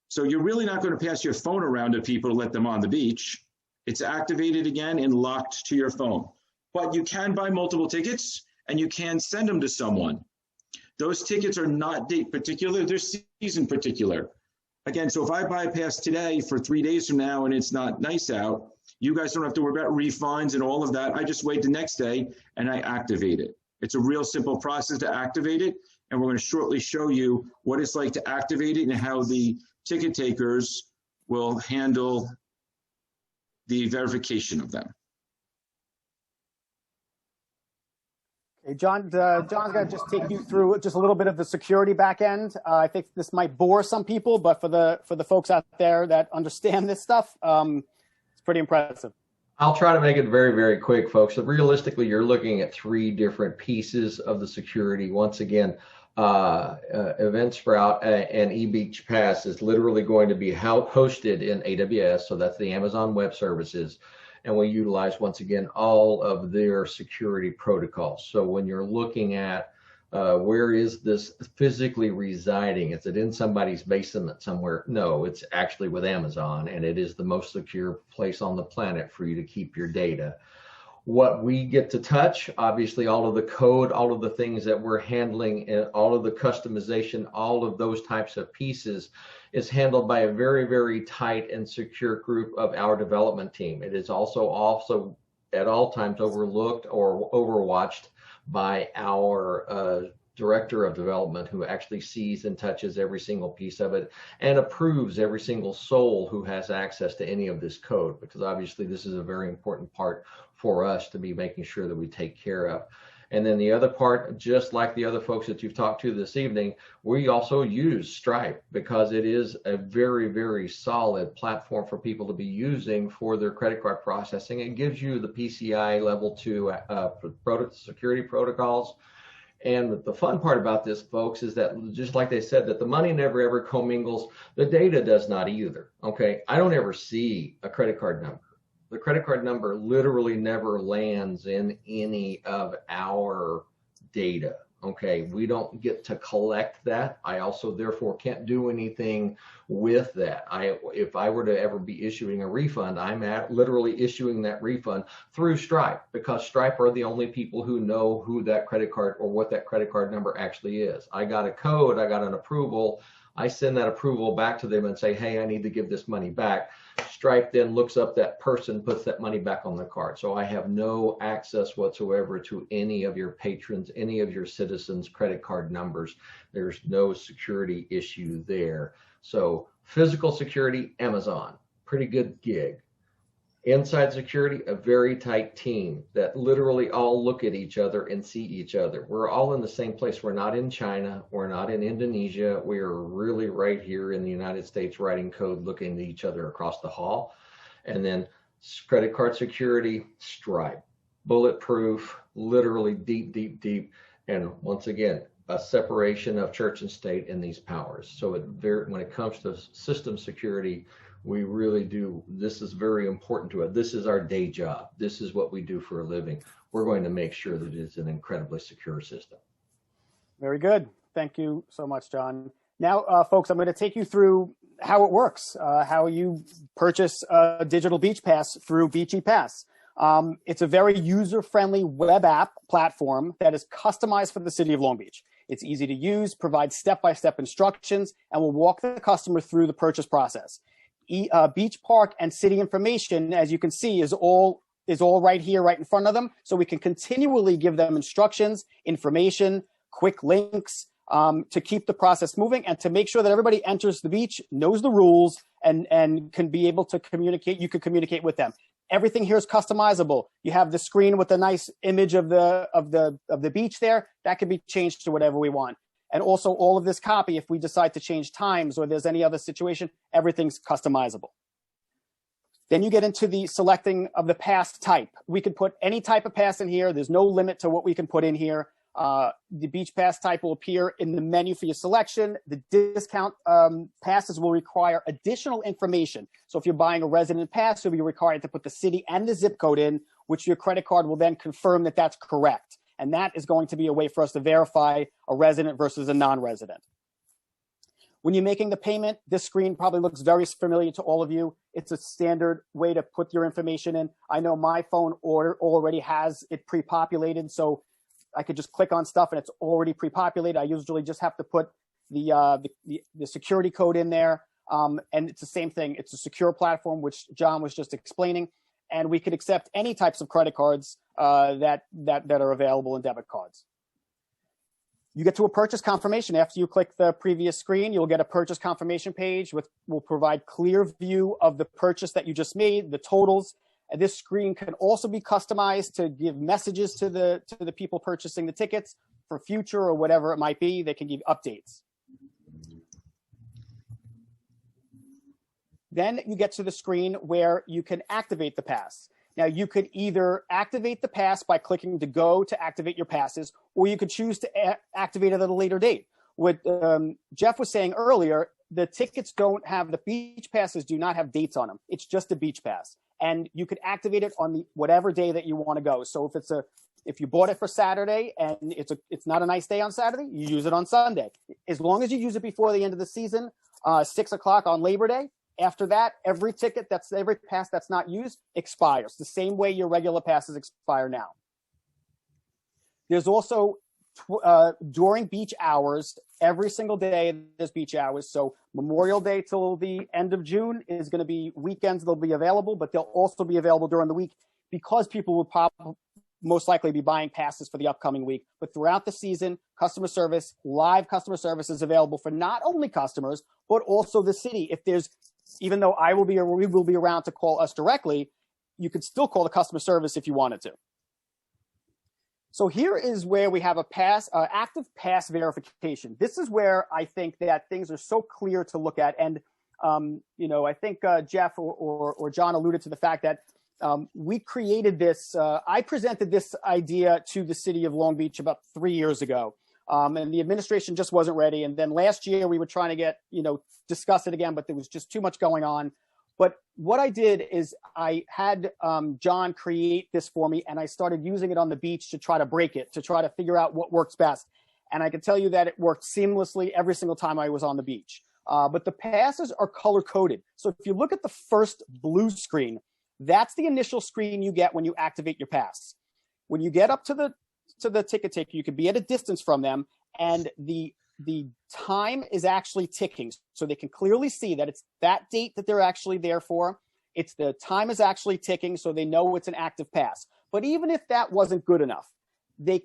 Speaker 13: So you're really not going to pass your phone around to people to let them on the beach. It's activated again and locked to your phone. But you can buy multiple tickets and you can send them to someone. Those tickets are not date particular, they're season particular. Again, so if I buy a pass today for 3 days from now and it's not nice out, you guys don't have to worry about refunds and all of that. I just wait the next day and I activate it. It's a real simple process to activate it. And we're going to shortly show you what it's like to activate it and how the ticket takers will handle the verification of them.
Speaker 12: Okay, John's going to just take you through just a little bit of the security back end. I think this might bore some people, but for the folks out there that understand this stuff, it's pretty impressive.
Speaker 14: I'll try to make it very, very quick, folks. So realistically, you're looking at 3 different pieces of the security. Once again, EventSprout and eBeach Pass is literally going to be hosted in AWS. So that's the Amazon Web Services. And we utilize, once again, all of their security protocols. So when you're looking at where is this physically residing? Is it in somebody's basement somewhere? No, it's actually with Amazon, and it is the most secure place on the planet for you to keep your data. What we get to touch, obviously, all of the code, all of the things that we're handling, and all of the customization, all of those types of pieces is handled by a very, very tight and secure group of our development team. It is also at all times overlooked or overwatched by our director of development, who actually sees and touches every single piece of it and approves every single soul who has access to any of this code, because obviously this is a very important part for us to be making sure that we take care of. And then the other part, just like the other folks that you've talked to this evening, we also use Stripe because it is a very, very solid platform for people to be using for their credit card processing. It gives you the PCI level 2 security protocols. And the fun part about this, folks, is that just like they said, that the money never ever commingles, the data does not either. Okay, I don't ever see a credit card number. The credit card number literally never lands in any of our data. Okay, we don't get to collect that. I also therefore can't do anything with that. If I were to ever be issuing a refund, I'm literally issuing that refund through Stripe, because Stripe are the only people who know who that credit card or what that credit card number actually is. I got a code, I got an approval, I send that approval back to them and say, hey, I need to give this money back. Stripe then looks up that person, puts that money back on the card. So I have no access whatsoever to any of your patrons, any of your citizens' credit card numbers. There's no security issue there. So physical security, Amazon, pretty good gig. Inside security, a very tight team that literally all look at each other and see each other. We're all in the same place. We're not in China. We're not in Indonesia. We're really right here in the United States writing code, looking at each other across the hall. And then credit card security, Stripe, bulletproof, literally deep, deep, deep. And once again, a separation of church and state in these powers. So when it comes to system security, we really do. This is very important to us. This is our day job. This is what we do for a living. We're going to make sure that it's an incredibly secure system.
Speaker 12: Very good. Thank you so much, John. Now, folks, I'm going to take you through how it works, how you purchase a digital beach pass through Beach ePass. It's a very user-friendly web app platform that is customized for the city of Long Beach. It's easy to use, provides step-by-step instructions, and will walk the customer through the purchase process. Beach park and city information, as you can see, is all right here, right in front of them. So we can continually give them instructions, information, quick links to keep the process moving and to make sure that everybody enters the beach, knows the rules, and can be able to communicate. You can communicate with them. Everything here is customizable. You have the screen with a nice image of the beach there. That can be changed to whatever we want. And also all of this copy, if we decide to change times or there's any other situation, everything's customizable. Then you get into the selecting of the pass type. We can put any type of pass in here. There's no limit to what we can put in here. The beach pass type will appear in the menu for your selection. The discount passes will require additional information. So if you're buying a resident pass, you'll be required to put the city and the zip code in, which your credit card will then confirm that that's correct. And that is going to be a way for us to verify a resident versus a non-resident. When you're making the payment, this screen probably looks very familiar to all of you. It's a standard way to put your information in. I know my phone already has it pre-populated, so I could just click on stuff and it's already pre-populated. I usually just have to put the security code in there. And it's the same thing. It's a secure platform, which John was just explaining. And we could accept any types of credit cards that are available in debit cards. You get to a purchase confirmation. After you click the previous screen, you'll get a purchase confirmation page which will provide clear view of the purchase that you just made, the totals. And this screen can also be customized to give messages to the people purchasing the tickets for future or whatever it might be. They can give updates. Then you get to the screen where you can activate the pass. Now, you could either activate the pass by clicking to go to activate your passes, or you could choose to activate it at a later date. What Jeff was saying earlier, the tickets don't have, the beach passes do not have dates on them. It's just a beach pass. And you could activate it on whatever day that you want to go. So if you bought it for Saturday and it's not a nice day on Saturday, you use it on Sunday. As long as you use it before the end of the season, 6 o'clock on Labor Day. After that, every pass that's not used expires, the same way your regular passes expire now. There's also, during beach hours, every single day there's beach hours. So Memorial Day till the end of June is going to be weekends. They'll be available, but they'll also be available during the week because people will most likely be buying passes for the upcoming week. But throughout the season, customer service, live customer service is available for not only customers, but also the city. If there's, even though we will be around to call us directly, you could still call the customer service if you wanted to. So here is where we have a active pass verification. This is where I think that things are so clear to look at. And, I think Jeff or John alluded to the fact that we created this. I presented this idea to the city of Long Beach about 3 years ago. And the administration just wasn't ready. And then last year we were trying to discuss it again, but there was just too much going on. But what I did is I had John create this for me, and I started using it on the beach to try to break it, to try to figure out what works best. And I can tell you that it worked seamlessly every single time I was on the beach. But the passes are color coded. So if you look at the first blue screen, that's the initial screen you get when you activate your pass. When you get up to the ticket taker, you could be at a distance from them, and the time is actually ticking. So they can clearly see that it's that date that they're actually there for. It's the time is actually ticking, so they know it's an active pass. But even if that wasn't good enough, the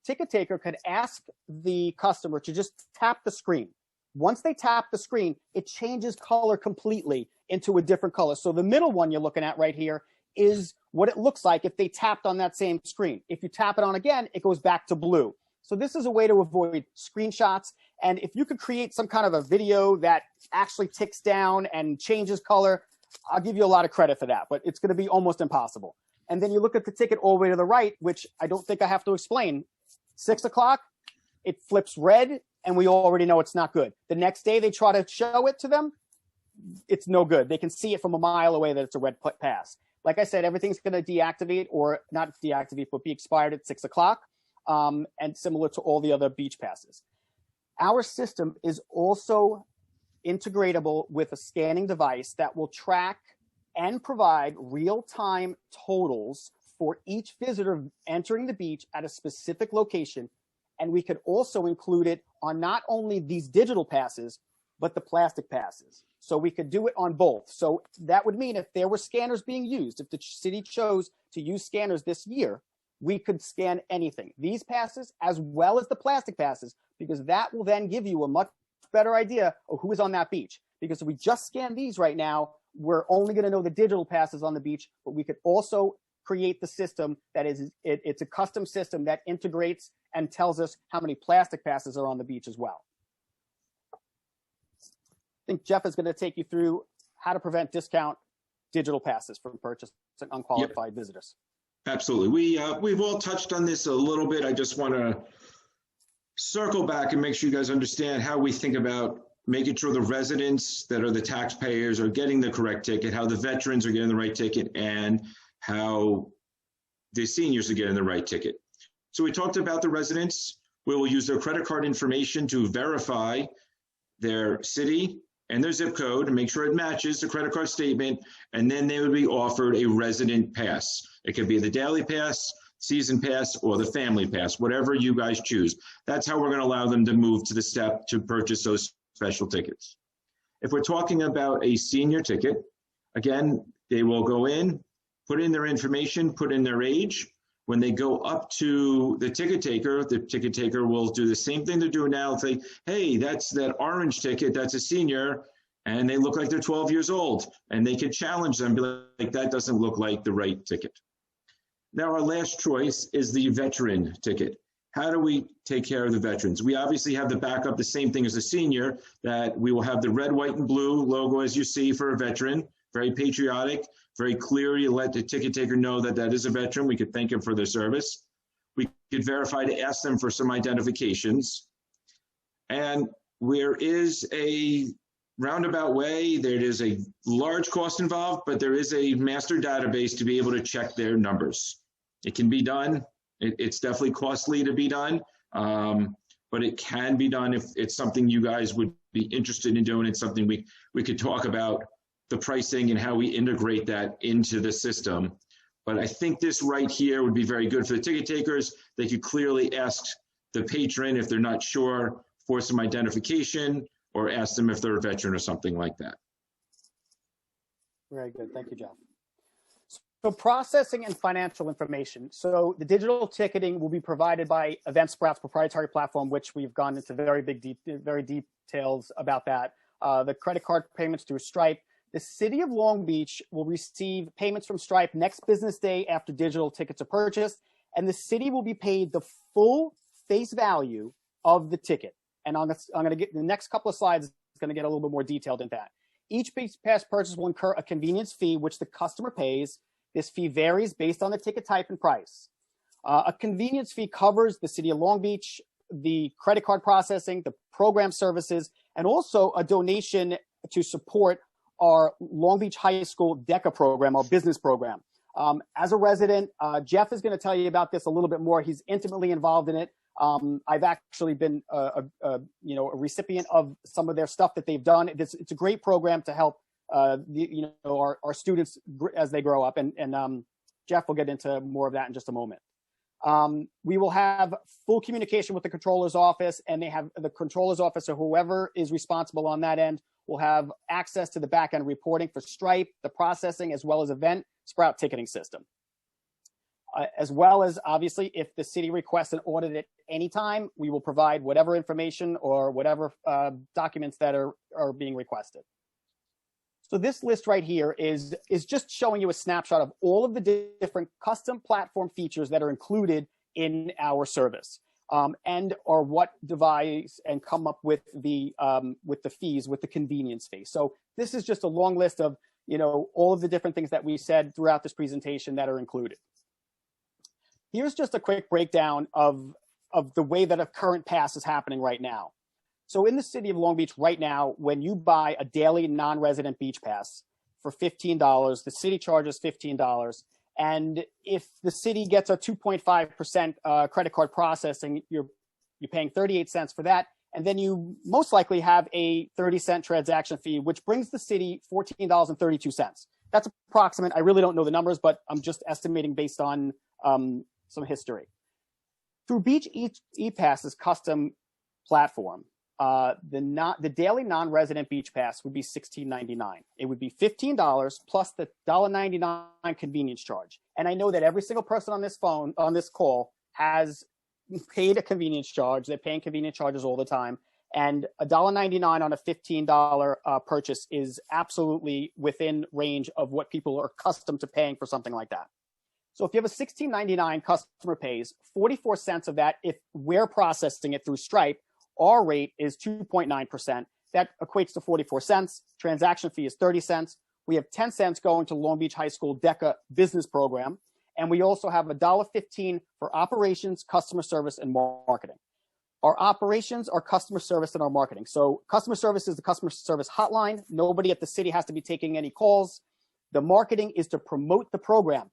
Speaker 12: ticket taker could ask the customer to just tap the screen. Once they tap the screen, it changes color completely into a different color. So the middle one you're looking at right here is what it looks like if they tapped on that same screen. If you tap it on again, it goes back to blue. So this is a way to avoid screenshots. And if you could create some kind of a video that actually ticks down and changes color, I'll give you a lot of credit for that, but it's going to be almost impossible. And then you look at the ticket all the way to the right, which I don't think I have to explain. 6 o'clock, it flips red, and we already know it's not good. The next day they try to show it to them, it's no good. They can see it from a mile away that it's a red pass. Like I said, everything's going to deactivate, or not deactivate, but be expired at 6 o'clock. And similar to all the other beach passes. Our system is also integratable with a scanning device that will track and provide real-time totals for each visitor entering the beach at a specific location. And we could also include it on not only these digital passes, but the plastic passes. So we could do it on both. So that would mean if there were scanners being used, if the city chose to use scanners this year, we could scan anything, these passes as well as the plastic passes, because that will then give you a much better idea of who is on that beach. Because if we just scan these right now, we're only going to know the digital passes on the beach, but we could also create the system that it's a custom system that integrates and tells us how many plastic passes are on the beach as well. I think Jeff is going to take you through how to prevent discount digital passes from purchasing unqualified visitors.
Speaker 13: Absolutely. We've all touched on this a little bit. I just want to circle back and make sure you guys understand how we think about making sure the residents that are the taxpayers are getting the correct ticket, how the veterans are getting the right ticket, and how the seniors are getting the right ticket. So we talked about the residents. We will use their credit card information to verify their city and their zip code and make sure it matches the credit card statement, and then they would be offered a resident pass. It could be the daily pass, season pass, or the family pass, whatever you guys choose. That's how we're going to allow them to move to the step to purchase those special tickets. If we're talking about a senior ticket, again, they will go in, put in their information, put in their age. When they go up to the ticket taker will do the same thing they're doing now. Say, hey, that's that orange ticket, that's a senior, and they look like they're 12 years old. And they can challenge them, be like, that doesn't look like the right ticket. Now, our last choice is the veteran ticket. How do we take care of the veterans? We obviously have the backup, the same thing as a senior, that we will have the red, white, and blue logo, as you see, for a veteran. Very patriotic, very clear. You let the ticket taker know that that is a veteran. We could thank him for their service. We could verify to ask them for some identifications. And there is a roundabout way. There is a large cost involved, but there is a master database to be able to check their numbers. It can be done. It's definitely costly to be done, but it can be done if it's something you guys would be interested in doing. It's something we could talk about, the pricing and how we integrate that into the system. But I think this right here would be very good for the ticket takers. They could clearly ask the patron if they're not sure for some identification, or ask them if they're a veteran or something like that.
Speaker 12: Very good. Thank you, Jeff. So processing and financial information. So the digital ticketing will be provided by Eventsprout's proprietary platform, which we've gone into very details about that. The credit card payments through Stripe. The City of Long Beach will receive payments from Stripe next business day after digital tickets are purchased, and the city will be paid the full face value of the ticket. And I'm going to get the next couple of slides. It's going to get a little bit more detailed in that. Each Beach Pass purchase will incur a convenience fee, which the customer pays. This fee varies based on the ticket type and price. A convenience fee covers the City of Long Beach, the credit card processing, the program services, and also a donation to support our Long Beach High School DECA program, our business program. As a resident, Jeff is going to tell you about this a little bit more. He's intimately involved in it. I've actually been a recipient of some of their stuff that they've done. It's a great program to help our students as they grow up, and Jeff will get into more of that in just a moment. We will have full communication with the controller's office, and they have the controller's office or whoever is responsible on that end will have access to the back end reporting for Stripe, the processing, as well as Eventsprout ticketing system. As well as, obviously, if the city requests an audit at any time, we will provide whatever information or whatever documents that are being requested. So this list right here is just showing you a snapshot of all of the different custom platform features that are included in our service, and are what devise and come up with the fees, with the convenience fee. So this is just a long list of all of the different things that we said throughout this presentation that are included. Here's just a quick breakdown of the way that a current pass is happening right now. So in the City of Long Beach right now, when you buy a daily non-resident beach pass for $15, the city charges $15. And if the city gets a 2.5% credit card processing, you're paying 38 cents for that. And then you most likely have a 30-cent transaction fee, which brings the city $14.32. That's approximate. I really don't know the numbers, but I'm just estimating based on some history. Through Beach ePass's custom platform, the daily non-resident beach pass would be $16.99. It would be $15 plus the $1.99 convenience charge. And I know that every single person on this call has paid a convenience charge. They're paying convenience charges all the time. And $1.99 on a $15 purchase is absolutely within range of what people are accustomed to paying for something like that. So if you have a $16.99 customer pays, 44 cents of that, if we're processing it through Stripe, our rate is 2.9%. That equates to 44 cents. Transaction fee is 30 cents. We have 10 cents going to Long Beach High School DECA business program. And we also have $1.15 for operations, customer service, and marketing. Our operations are customer service and our marketing. So customer service is the customer service hotline. Nobody at the city has to be taking any calls. The marketing is to promote the program.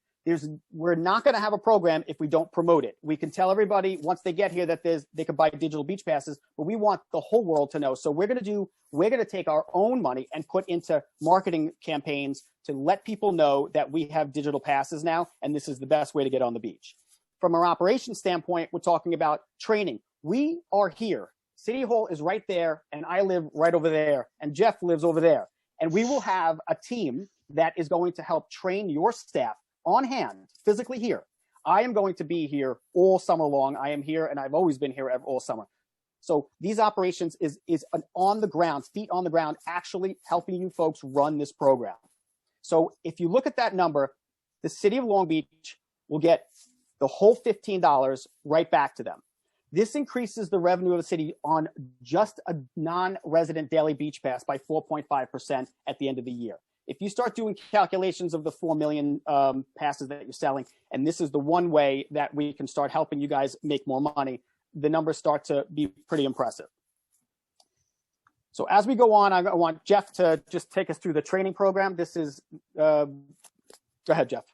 Speaker 12: We're not going to have a program if we don't promote it. We can tell everybody once they get here that they can buy digital beach passes, but we want the whole world to know. So we're going to take our own money and put into marketing campaigns to let people know that we have digital passes now, and this is the best way to get on the beach. From our operations standpoint, we're talking about training. We are here City Hall is right there, and I live right over there, and Jeff lives over there. And we will have a team that is going to help train your staff on hand, physically here. I am going to be here all summer long. I am here, and I've always been here all summer. So these operations is an on the ground, feet on the ground, actually helping you folks run this program. So if you look at that number, the city of Long Beach will get the whole $15 right back to them. This increases the revenue of the city on just a non-resident daily beach pass by 4.5% at the end of the year. If you start doing calculations of the 4 million passes that you're selling, and this is the one way that we can start helping you guys make more money, the numbers start to be pretty impressive. So as we go on, I want Jeff to just take us through the training program. This is, go ahead, Jeff.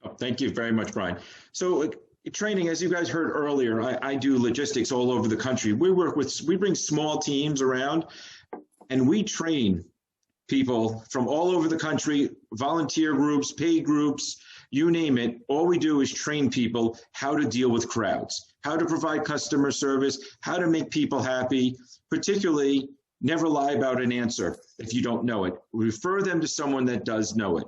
Speaker 13: Oh, thank you very much, Brian. So training, as you guys heard earlier, I do logistics all over the country. We bring small teams around, and we train people from all over the country, volunteer groups, paid groups, you name it. All we do is train people how to deal with crowds, how to provide customer service, how to make people happy, particularly never lie about an answer if you don't know it. Refer them to someone that does know it.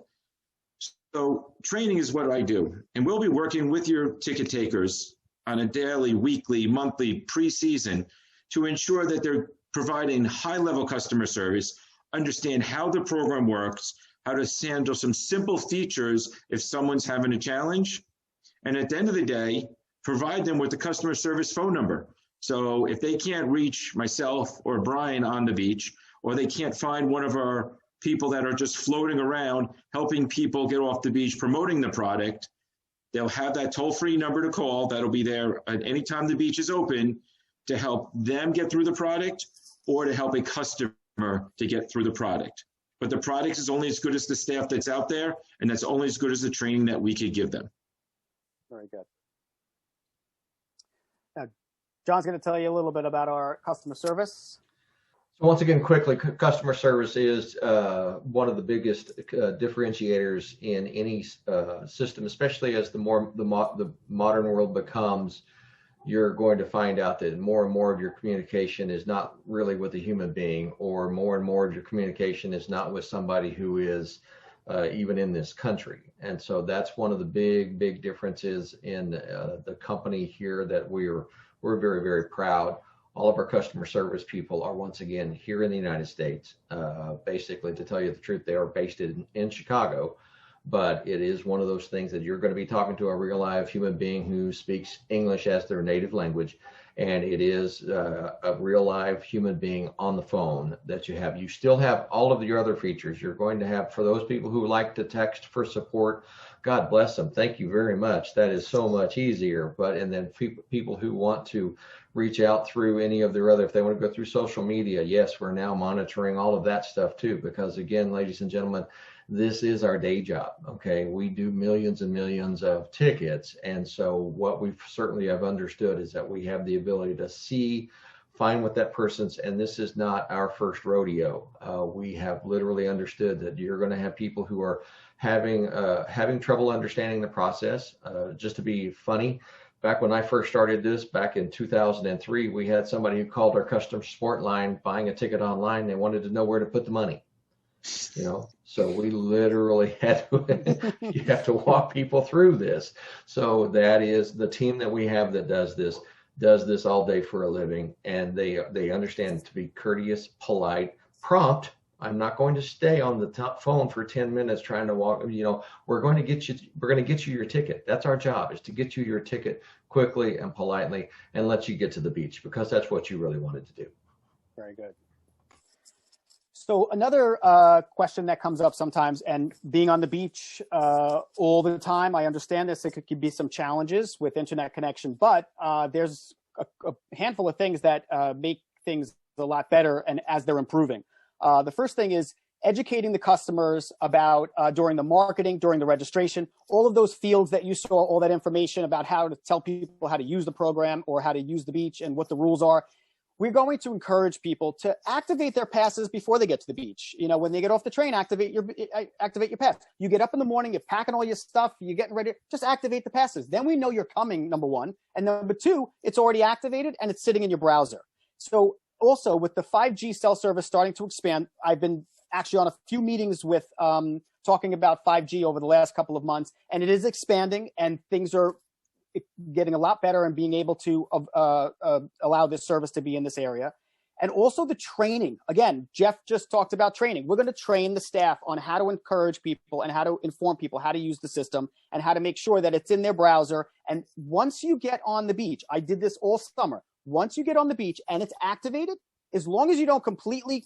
Speaker 13: So training is what I do, and we'll be working with your ticket takers on a daily, weekly, monthly, pre-season to ensure that they're providing high-level customer service, understand how the program works, how to handle some simple features if someone's having a challenge, and at the end of the day, provide them with the customer service phone number. So if they can't reach myself or Brian on the beach, or they can't find one of our people that are just floating around helping people get off the beach promoting the product, they'll have that toll-free number to call that'll be there at any time the beach is open to help them get through the product or to help a customer to get through the product. But the product is only as good as the staff that's out there, and that's only as good as the training that we could give them.
Speaker 12: Very good. Now, John's going to tell you a little bit about our customer service.
Speaker 14: So once again, quickly, customer service is one of the biggest differentiators in any system, especially as the modern world becomes. You're going to find out that more and more of your communication is not really with a human being, or more and more of your communication is not with somebody who is even in this country. And so that's one of the big differences in the company here, that we're very, very proud. All of our customer service people are, once again, here in the United States. Basically, to tell you the truth, they are based in Chicago, but it is one of those things that you're going to be talking to a real live human being who speaks English as their native language. And it is a real live human being on the phone that you have. You still have all of your other features. You're going to have, for those people who like to text for support, God bless them. Thank you very much. That is so much easier. And then people who want to reach out through any of their other, if they want to go through social media, yes, we're now monitoring all of that stuff too, because again, ladies and gentlemen, this is our day job. Okay. We do millions and millions of tickets. And so what we certainly have understood is that we have the ability to find what that person's, and this is not our first rodeo. We have literally understood that you're going to have people who are having trouble understanding the process. Just to be funny, back when I first started this back in 2003, we had somebody who called our customer support line buying a ticket online. They wanted to know where to put the money. So we literally had to, you have to walk people through this. So that is the team that we have that does this all day for a living, and they understand to be courteous, polite, prompt. I'm not going to stay on the phone for 10 minutes trying to walk. We're going to get you your ticket. That's our job, is to get you your ticket quickly and politely and let you get to the beach, because that's what you really wanted to do.
Speaker 12: Very good. So another question that comes up sometimes, and being on the beach all the time, I understand this, it could be some challenges with internet connection, but there's a handful of things that make things a lot better and as they're improving. The first thing is educating the customers about during the marketing, during the registration, all of those fields that you saw, all that information about how to tell people how to use the program or how to use the beach and what the rules are. We're going to encourage people to activate their passes before they get to the beach. When they get off the train, activate your pass. You get up in the morning, you're packing all your stuff, you're getting ready, just activate the passes. Then we know you're coming, number one. And number two, it's already activated and it's sitting in your browser. So also with the 5G cell service starting to expand, I've been actually on a few meetings with talking about 5G over the last couple of months, and it is expanding and things are getting a lot better and being able to allow this service to be in this area. And also the training. Again, Jeff just talked about training. We're going to train the staff on how to encourage people and how to inform people how to use the system and how to make sure that it's in their browser. And once you get on the beach, I did this all summer. Once you get on the beach and it's activated, as long as you don't completely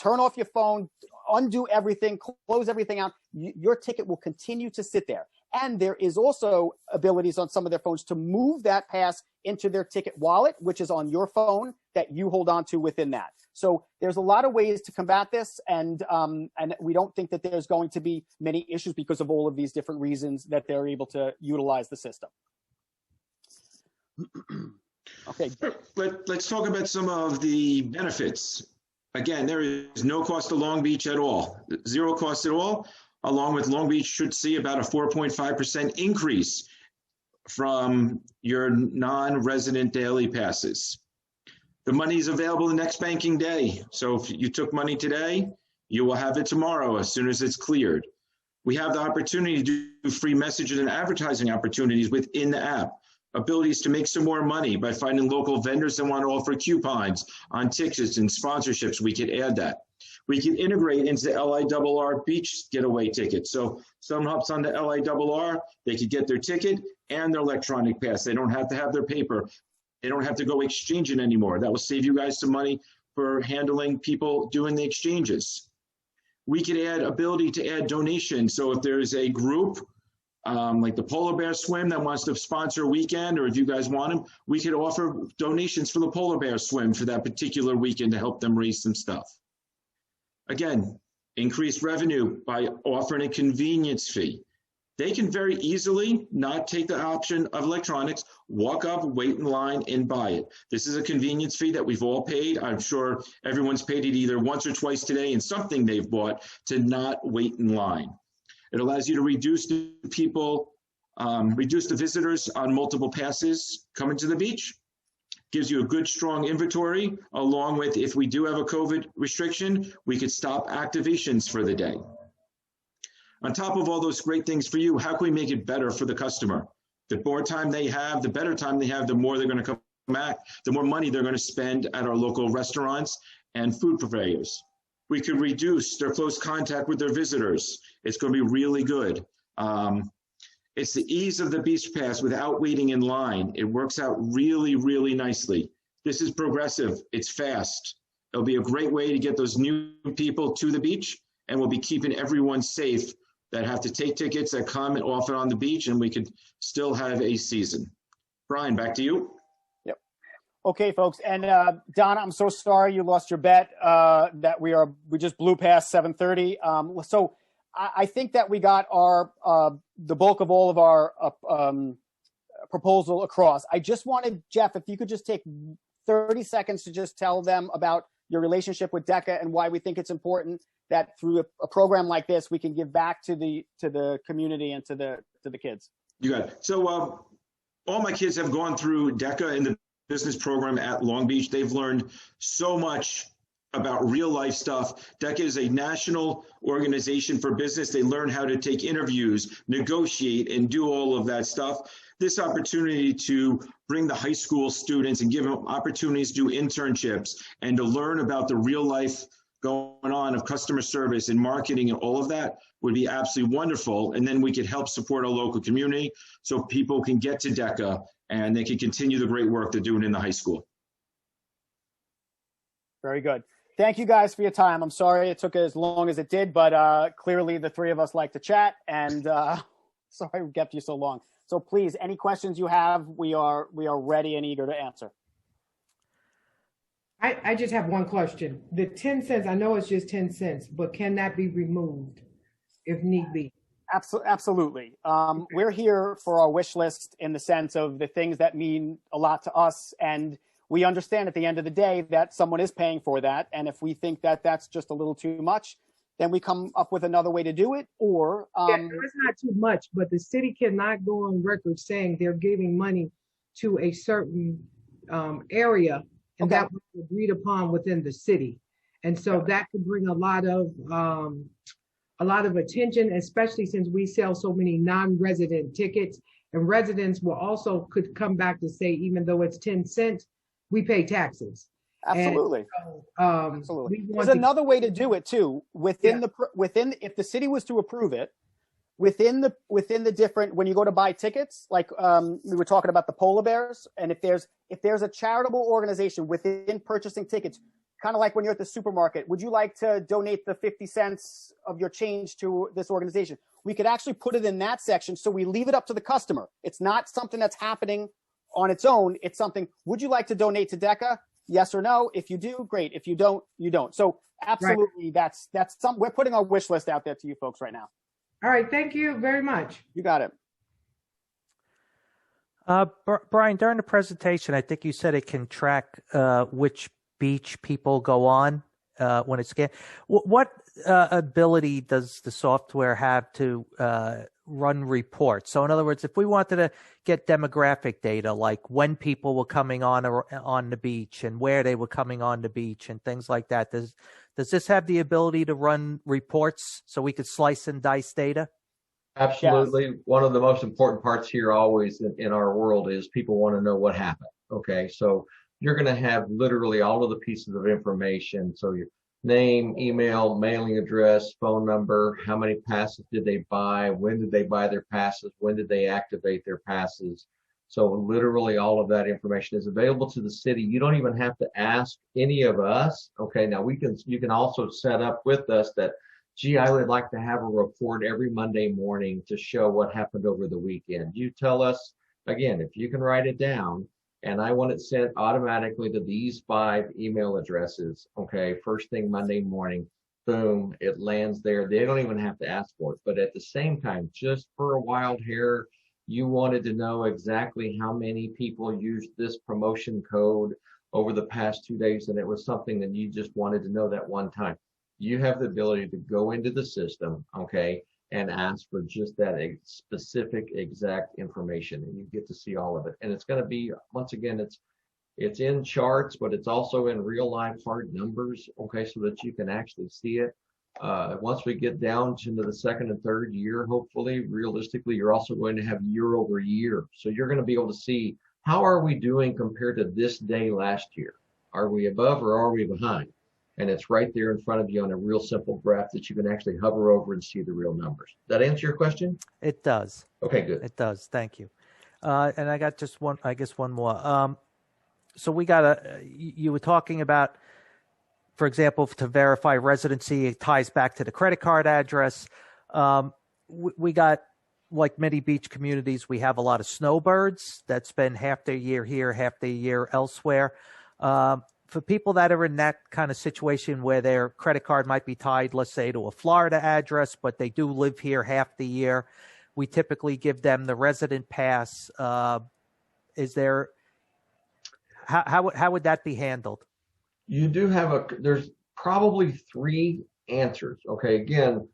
Speaker 12: turn off your phone, undo everything, close everything out, your ticket will continue to sit there. And there is also abilities on some of their phones to move that pass into their ticket wallet, which is on your phone that you hold on to within that. So there's a lot of ways to combat this. And we don't think that there's going to be many issues because of all of these different reasons that they're able to utilize the system. Okay.
Speaker 13: Let's talk about some of the benefits. Again, there is no cost to Long Beach at all, zero cost at all. Along with Long Beach should see about a 4.5% increase from your non-resident daily passes. The money is available the next banking day. So if you took money today, you will have it tomorrow as soon as it's cleared. We have the opportunity to do free messages and advertising opportunities within the app. Abilities to make some more money by finding local vendors that want to offer coupons on tickets and sponsorships. We could add that. We can integrate into the LIRR beach getaway ticket. So someone hops on the LIRR, they could get their ticket and their electronic pass. They don't have to have their paper. They don't have to go exchange it anymore. That will save you guys some money for handling people doing the exchanges. We could add ability to add donations. So if there's a group like the Polar Bear Swim that wants to sponsor a weekend, or if you guys want them, we could offer donations for the Polar Bear Swim for that particular weekend to help them raise some stuff. Again, increased revenue by offering a convenience fee. They can very easily not take the option of electronics, walk up, wait in line, and buy it. This is a convenience fee that we've all paid. I'm sure everyone's paid it either once or twice today in something they've bought to not wait in line. It allows you to reduce the people, reduce the visitors on multiple passes coming to the beach. Gives you a good, strong inventory, along with if we do have a COVID restriction, we could stop activations for the day. On top of all those great things for you, how can we make it better for the customer? The more time they have, the better time they have, the more they're going to come back, the more money they're going to spend at our local restaurants and food purveyors. We could reduce their close contact with their visitors. It's going to be really good. It's the ease of the beach pass without waiting in line. It works out really, really nicely. This is progressive. It's fast. It'll be a great way to get those new people to the beach, and we'll be keeping everyone safe that have to take tickets that come and often on the beach, and we could still have a season. Brian, back to you.
Speaker 12: Yep. Okay, folks. And Donna, I'm so sorry you lost your bet that we just blew past 7:30. So I think that we got our the bulk of all of our proposal across. I just wanted, Jeff, if you could just take 30 seconds to just tell them about your relationship with DECA and why we think it's important that through a program like this, we can give back to the community and to the kids.
Speaker 13: You got it. So all my kids have gone through DECA in the business program at Long Beach. They've learned so much about real life stuff. DECA is a national organization for business. They learn how to take interviews, negotiate, and do all of that stuff. This opportunity to bring the high school students and give them opportunities to do internships and to learn about the real life going on of customer service and marketing and all of that would be absolutely wonderful. And then we could help support our local community so people can get to DECA and they can continue the great work they're doing in the high school.
Speaker 12: Very good. Thank you guys for your time. I'm sorry it took as long as it did, but clearly the three of us like to chat, and sorry we kept you so long. So please, any questions you have, we are ready and eager to answer.
Speaker 1: I just have one question. The 10 cents, I know it's just 10 cents, but can that be removed if need be?
Speaker 12: Absolutely. We're here for our wish list in the sense of the things that mean a lot to us, and we understand at the end of the day that someone is paying for that. And if we think that that's just a little too much, then we come up with another way to do it. Or
Speaker 1: it's not too much, but the city cannot go on record saying they're giving money to a certain area and
Speaker 12: Okay.
Speaker 1: that was agreed upon within the city. And so that could bring a lot of attention, especially since we sell so many non-resident tickets. And residents will also could come back to say, even though it's 10 cents, we pay taxes.
Speaker 12: Absolutely.
Speaker 1: And so,
Speaker 12: Absolutely.
Speaker 1: we
Speaker 12: There's
Speaker 1: want to-
Speaker 12: another way to do it too. Within if the city was to approve it, within the different, when you go to buy tickets, like we were talking about the polar bears, and if there's a charitable organization within purchasing tickets, kind of like when you're at the supermarket, would you like to donate the 50 cents of your change to this organization? We could actually put it in that section, so we leave it up to the customer. It's not something that's happening on its own. It's something, would you like to donate to DECA? Yes or no. If you do, great. If you don't, you don't. So absolutely, that's some, we're putting our wish list out there to you folks right now.
Speaker 1: All right, thank you very much.
Speaker 12: You got it.
Speaker 3: Brian, during the presentation, I think you said it can track which beach people go on when it's scanned. What ability does the software have to run reports? So in other words, if we wanted to get demographic data, like when people were coming on the beach and where they were coming on the beach and things like that, does this have the ability to run reports so we could slice and dice data?
Speaker 14: Absolutely. Yes. One of the most important parts here always in our world is people want to know what happened. Okay, so you're going to have literally all of the pieces of information. So your name, email, mailing address, phone number, how many passes did they buy, when did they buy their passes, when did they activate their passes. So literally all of that information is available to the city. You don't even have to ask any of us. Okay, now you can also set up with us that, gee, I would like to have a report every Monday morning to show what happened over the weekend. You tell us, again, if you can write it down, and I want it sent automatically to these 5 email addresses, okay, first thing Monday morning, boom, it lands there. They don't even have to ask for it. But at the same time, just for a wild hair, you wanted to know exactly how many people used this promotion code over the past 2 days, and it was something that you just wanted to know that one time. You have the ability to go into the system, okay, and ask for just that specific exact information, and you get to see all of it. And it's going to be, once again, it's in charts, but it's also in real life hard numbers, okay, so that you can actually see it. Once we get down into the 2nd and 3rd year, hopefully, realistically, you're also going to have year over year. So you're going to be able to see, how are we doing compared to this day last year? Are we above or are we behind? And it's right there in front of you on a real simple graph that you can actually hover over and see the real numbers. Does that answer your question?
Speaker 3: It does.
Speaker 14: Okay, good.
Speaker 3: It does. Thank you. And I got just one more. So we got you were talking about, for example, to verify residency, it ties back to the credit card address. We got, like many beach communities, we have a lot of snowbirds that spend half their year here, half their year elsewhere. For people that are in that kind of situation where their credit card might be tied, let's say, to a Florida address, but they do live here half the year, we typically give them the resident pass. Is there, how would that be handled?
Speaker 14: You do have there's probably 3 answers. Okay, again,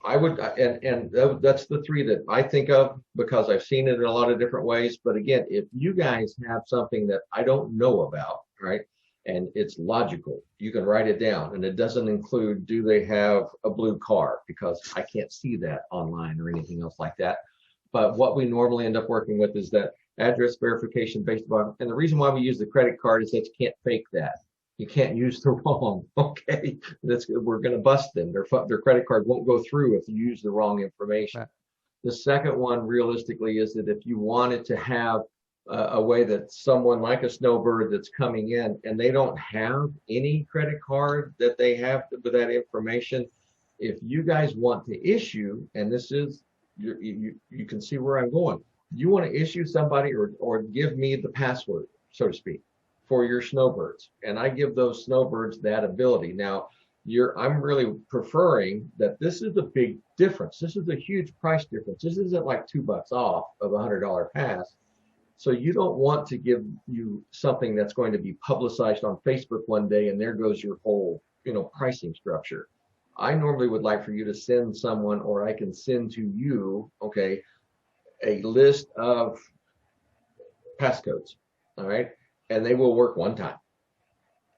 Speaker 14: I would, and that's the 3 that I think of because I've seen it in a lot of different ways. But again, if you guys have something that I don't know about, right, and it's logical, you can write it down, and it doesn't include, do they have a blue car? Because I can't see that online or anything else like that. But what we normally end up working with is that address verification based upon, and the reason why we use the credit card is that you can't fake that. You can't use the wrong, okay? We're going to bust them. Their credit card won't go through if you use the wrong information. Right. The second one, realistically, is that if you wanted to have a way that someone like a snowbird that's coming in and they don't have any credit card that they have with that information, if you guys want to issue, and this is, you can see where I'm going, you want to issue somebody or give me the password, so to speak, for your snowbirds, and I give those snowbirds that ability. Now, I'm really preferring that this is a big difference. This is a huge price difference. This isn't like $2 off of a $100 pass. So you don't want to give you something that's going to be publicized on Facebook one day and there goes your whole, pricing structure. I normally would like for you to send someone, or I can send to you, okay, a list of passcodes, all right? And they will work one time.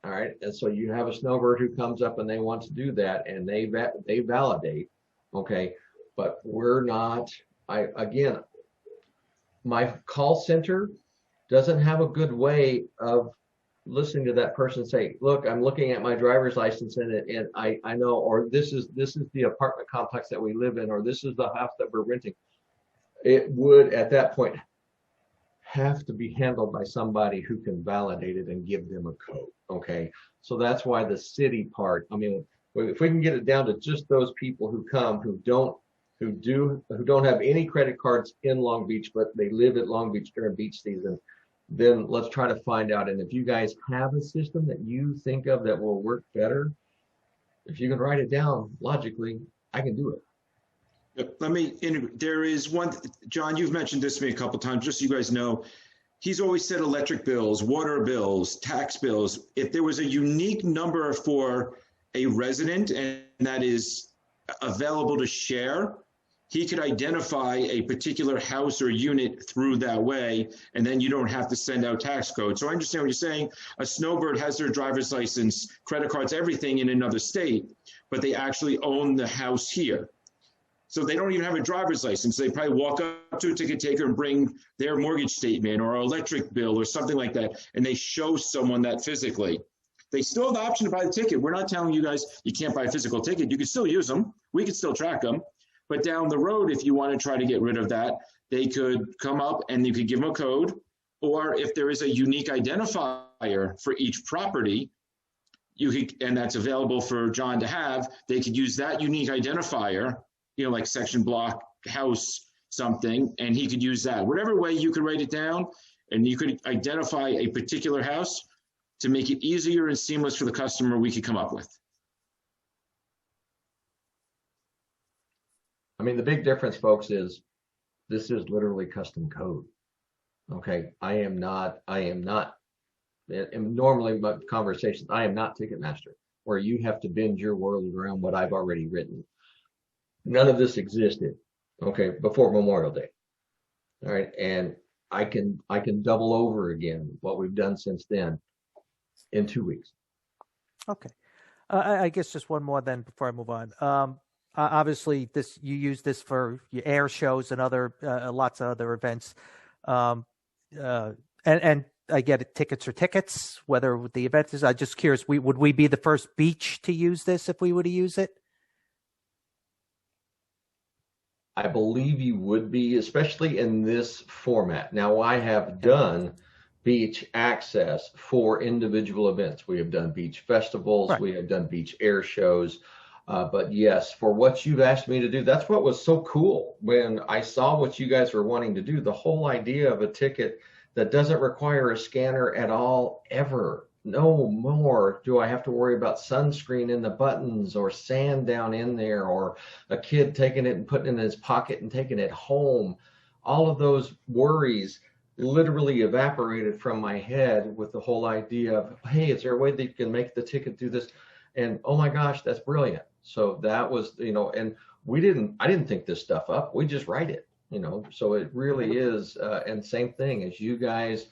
Speaker 14: All right. And so you have a snowbird who comes up and they want to do that and they validate. Okay. But we're not, again, my call center doesn't have a good way of listening to that person say, look, I'm looking at my driver's license and I know, or this is the apartment complex that we live in, or this is the house that we're renting. It would at that point have to be handled by somebody who can validate it and give them a code. Okay. So that's why the city part, I mean, if we can get it down to just those people who come, who don't have any credit cards in Long Beach, but they live at Long Beach during beach season, then let's try to find out. And if you guys have a system that you think of that will work better, if you can write it down logically, I can do it.
Speaker 13: There is one, John, you've mentioned this to me a couple times, just so you guys know, he's always said electric bills, water bills, tax bills. If there was a unique number for a resident and that is available to share, he could identify a particular house or unit through that way, and then you don't have to send out tax codes. So I understand what you're saying. A snowbird has their driver's license, credit cards, everything in another state, but they actually own the house here. So they don't even have a driver's license. They probably walk up to a ticket taker and bring their mortgage statement or electric bill or something like that, and they show someone that physically. They still have the option to buy the ticket. We're not telling you guys you can't buy a physical ticket. You can still use them. We can still track them. But down the road, if you want to try to get rid of that, they could come up and you could give them a code. Or if there is a unique identifier for each property, you could, and that's available for John to have, they could use that unique identifier, you know, like section, block, house, something, and he could use that. Whatever way you could write it down, and you could identify a particular house to make it easier and seamless for the customer, we could come up with.
Speaker 14: I mean, the big difference, folks, is this is literally custom code. Okay, I am not, and normally my conversations, I am not Ticketmaster, where you have to bend your world around what I've already written. None of this existed, okay, before Memorial Day. All right, and I can double over again what we've done since then in 2 weeks.
Speaker 3: Okay. I guess just one more then before I move on. Obviously, you use this for your air shows and other lots of other events, and I get it. Tickets are tickets, whether the event is. I'm just curious. Would we be the first beach to use this if we were to use it?
Speaker 14: I believe you would be, especially in this format. Now, I have done beach access for individual events. We have done beach festivals. Right. We have done beach air shows. But yes, for what you've asked me to do, that's what was so cool when I saw what you guys were wanting to do. The whole idea of a ticket that doesn't require a scanner at all, ever. No more do I have to worry about sunscreen in the buttons or sand down in there or a kid taking it and putting it in his pocket and taking it home. All of those worries literally evaporated from my head with the whole idea of, hey, is there a way that you can make the ticket do this? And oh my gosh, that's brilliant. So that was, and I didn't think this stuff up. We just write it, so it really is. And same thing as you guys,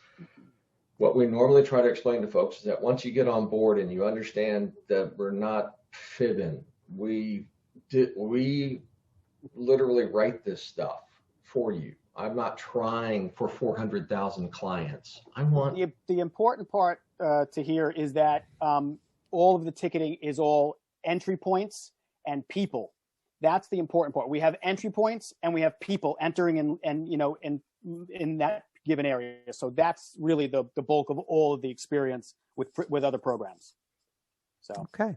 Speaker 14: what we normally try to explain to folks is that once you get on board and you understand that we're not fibbing, we literally write this stuff for you. I'm not trying for 400,000 clients. I want
Speaker 12: the important part to hear is that all of the ticketing is all entry points and people. That's the important part. We have entry points and we have people entering in that given area. So that's really the bulk of all of the experience with other programs. So
Speaker 3: okay.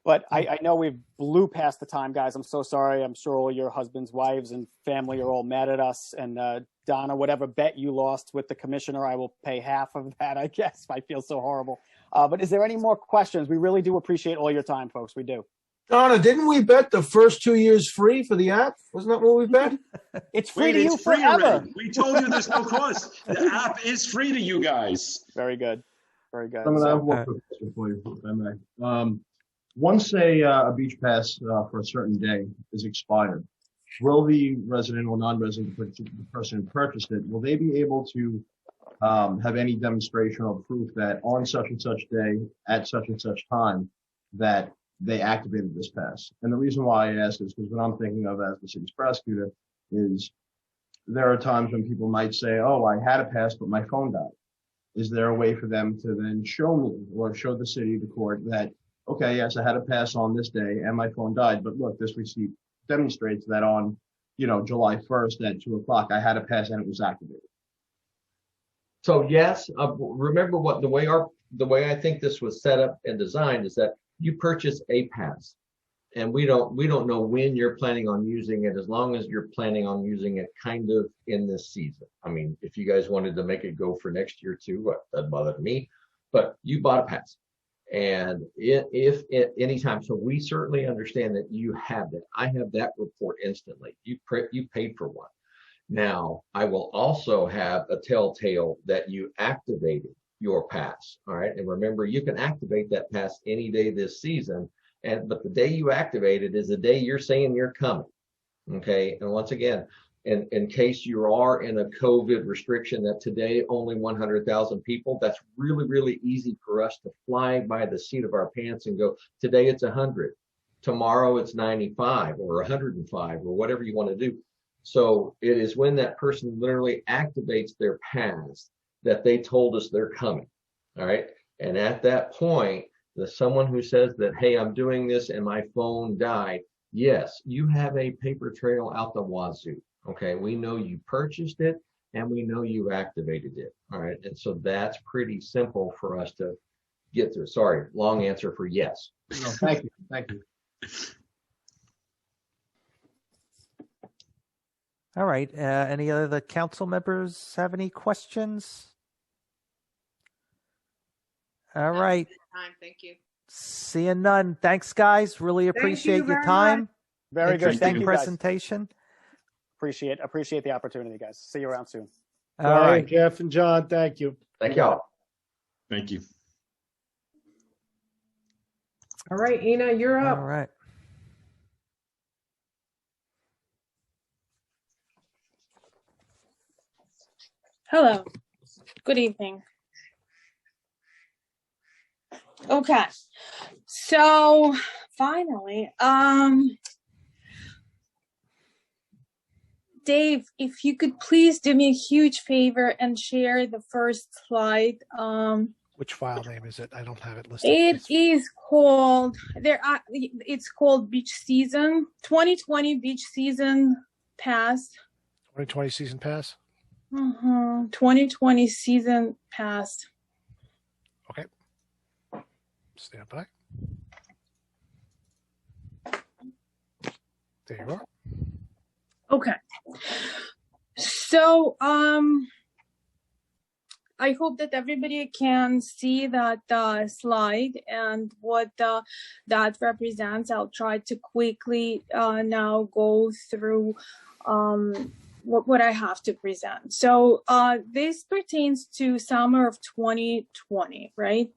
Speaker 12: But I know we've blew past the time, guys. I'm so sorry. I'm sure all your husbands, wives, and family are all mad at us. And Donna, whatever bet you lost with the commissioner, I will pay half of that, I guess. I feel so horrible. But is there any more questions? We really do appreciate all your time, folks. We do.
Speaker 15: Donna, didn't we bet the first 2 years free for the app? Wasn't that what we bet?
Speaker 12: It's free to you forever.
Speaker 13: We told you there's no cost. The app is free to you guys.
Speaker 12: Very good. Very good.
Speaker 11: I'm going to have one quick question for you, if I may. Once a beach pass for a certain day is expired, will the resident or non-resident, the person who purchased it, will they be able to have any demonstration or proof that on such and such day at such and such time that they activated this pass. And the reason why I ask is because what I'm thinking of as the city's prosecutor is there are times when people might say, oh, I had a pass, but my phone died. Is there a way for them to then show me or show the city, the court, that, okay, yes, I had a pass on this day and my phone died, but look, this receipt demonstrates that on, July 1st at 2:00, I had a pass and it was activated.
Speaker 14: So yes, remember what the way I think this was set up and designed is that you purchase a pass, and we don't know when you're planning on using it, as long as you're planning on using it kind of in this season. I mean, if you guys wanted to make it go for next year too, that doesn't bother me, but you bought a pass. And if at any time, so we certainly understand that you have that. I have that report instantly. You paid for one. Now, I will also have a telltale that you activated your pass. All right. And remember, you can activate that pass any day this season. But the day you activate it is the day you're saying you're coming. Okay. And once again, in case you are in a COVID restriction that today only 100,000 people, that's really, really easy for us to fly by the seat of our pants and go, today it's 100, tomorrow it's 95 or 105 or whatever you want to do. So it is when that person literally activates their pass that they told us they're coming. All right. And at that point, someone who says that, hey, I'm doing this and my phone died, yes, you have a paper trail out the wazoo. Okay. We know you purchased it and we know you activated it. All right. And so that's pretty simple for us to get through. Sorry, long answer for yes.
Speaker 11: No, thank you. Thank you.
Speaker 3: All right. Any other council members have any questions? All right.
Speaker 2: Thank you.
Speaker 3: Seeing none. Thanks, guys. Really appreciate your time.
Speaker 12: Very good. Thank you, guys.
Speaker 3: Presentation.
Speaker 12: Appreciate the opportunity, guys. See you around soon.
Speaker 3: All right.
Speaker 6: Jeff and John, thank you.
Speaker 14: Thank y'all.
Speaker 13: Thank you.
Speaker 1: All right, Ina, you're up.
Speaker 3: All right.
Speaker 16: Hello. Good evening. Okay. So finally, Dave, if you could please do me a huge favor and share the first slide.
Speaker 17: Which file name is it? I don't have it listed.
Speaker 16: It is called it's called Beach Season 2020 Beach Season Pass.
Speaker 17: 2020 Season Pass.
Speaker 16: 2020 Season Pass.
Speaker 17: Okay. Stand by. There you are.
Speaker 16: Okay. So, I hope that everybody can see that slide and what that represents. I'll try to quickly now go through what I have to present. So this pertains to summer of 2020, right?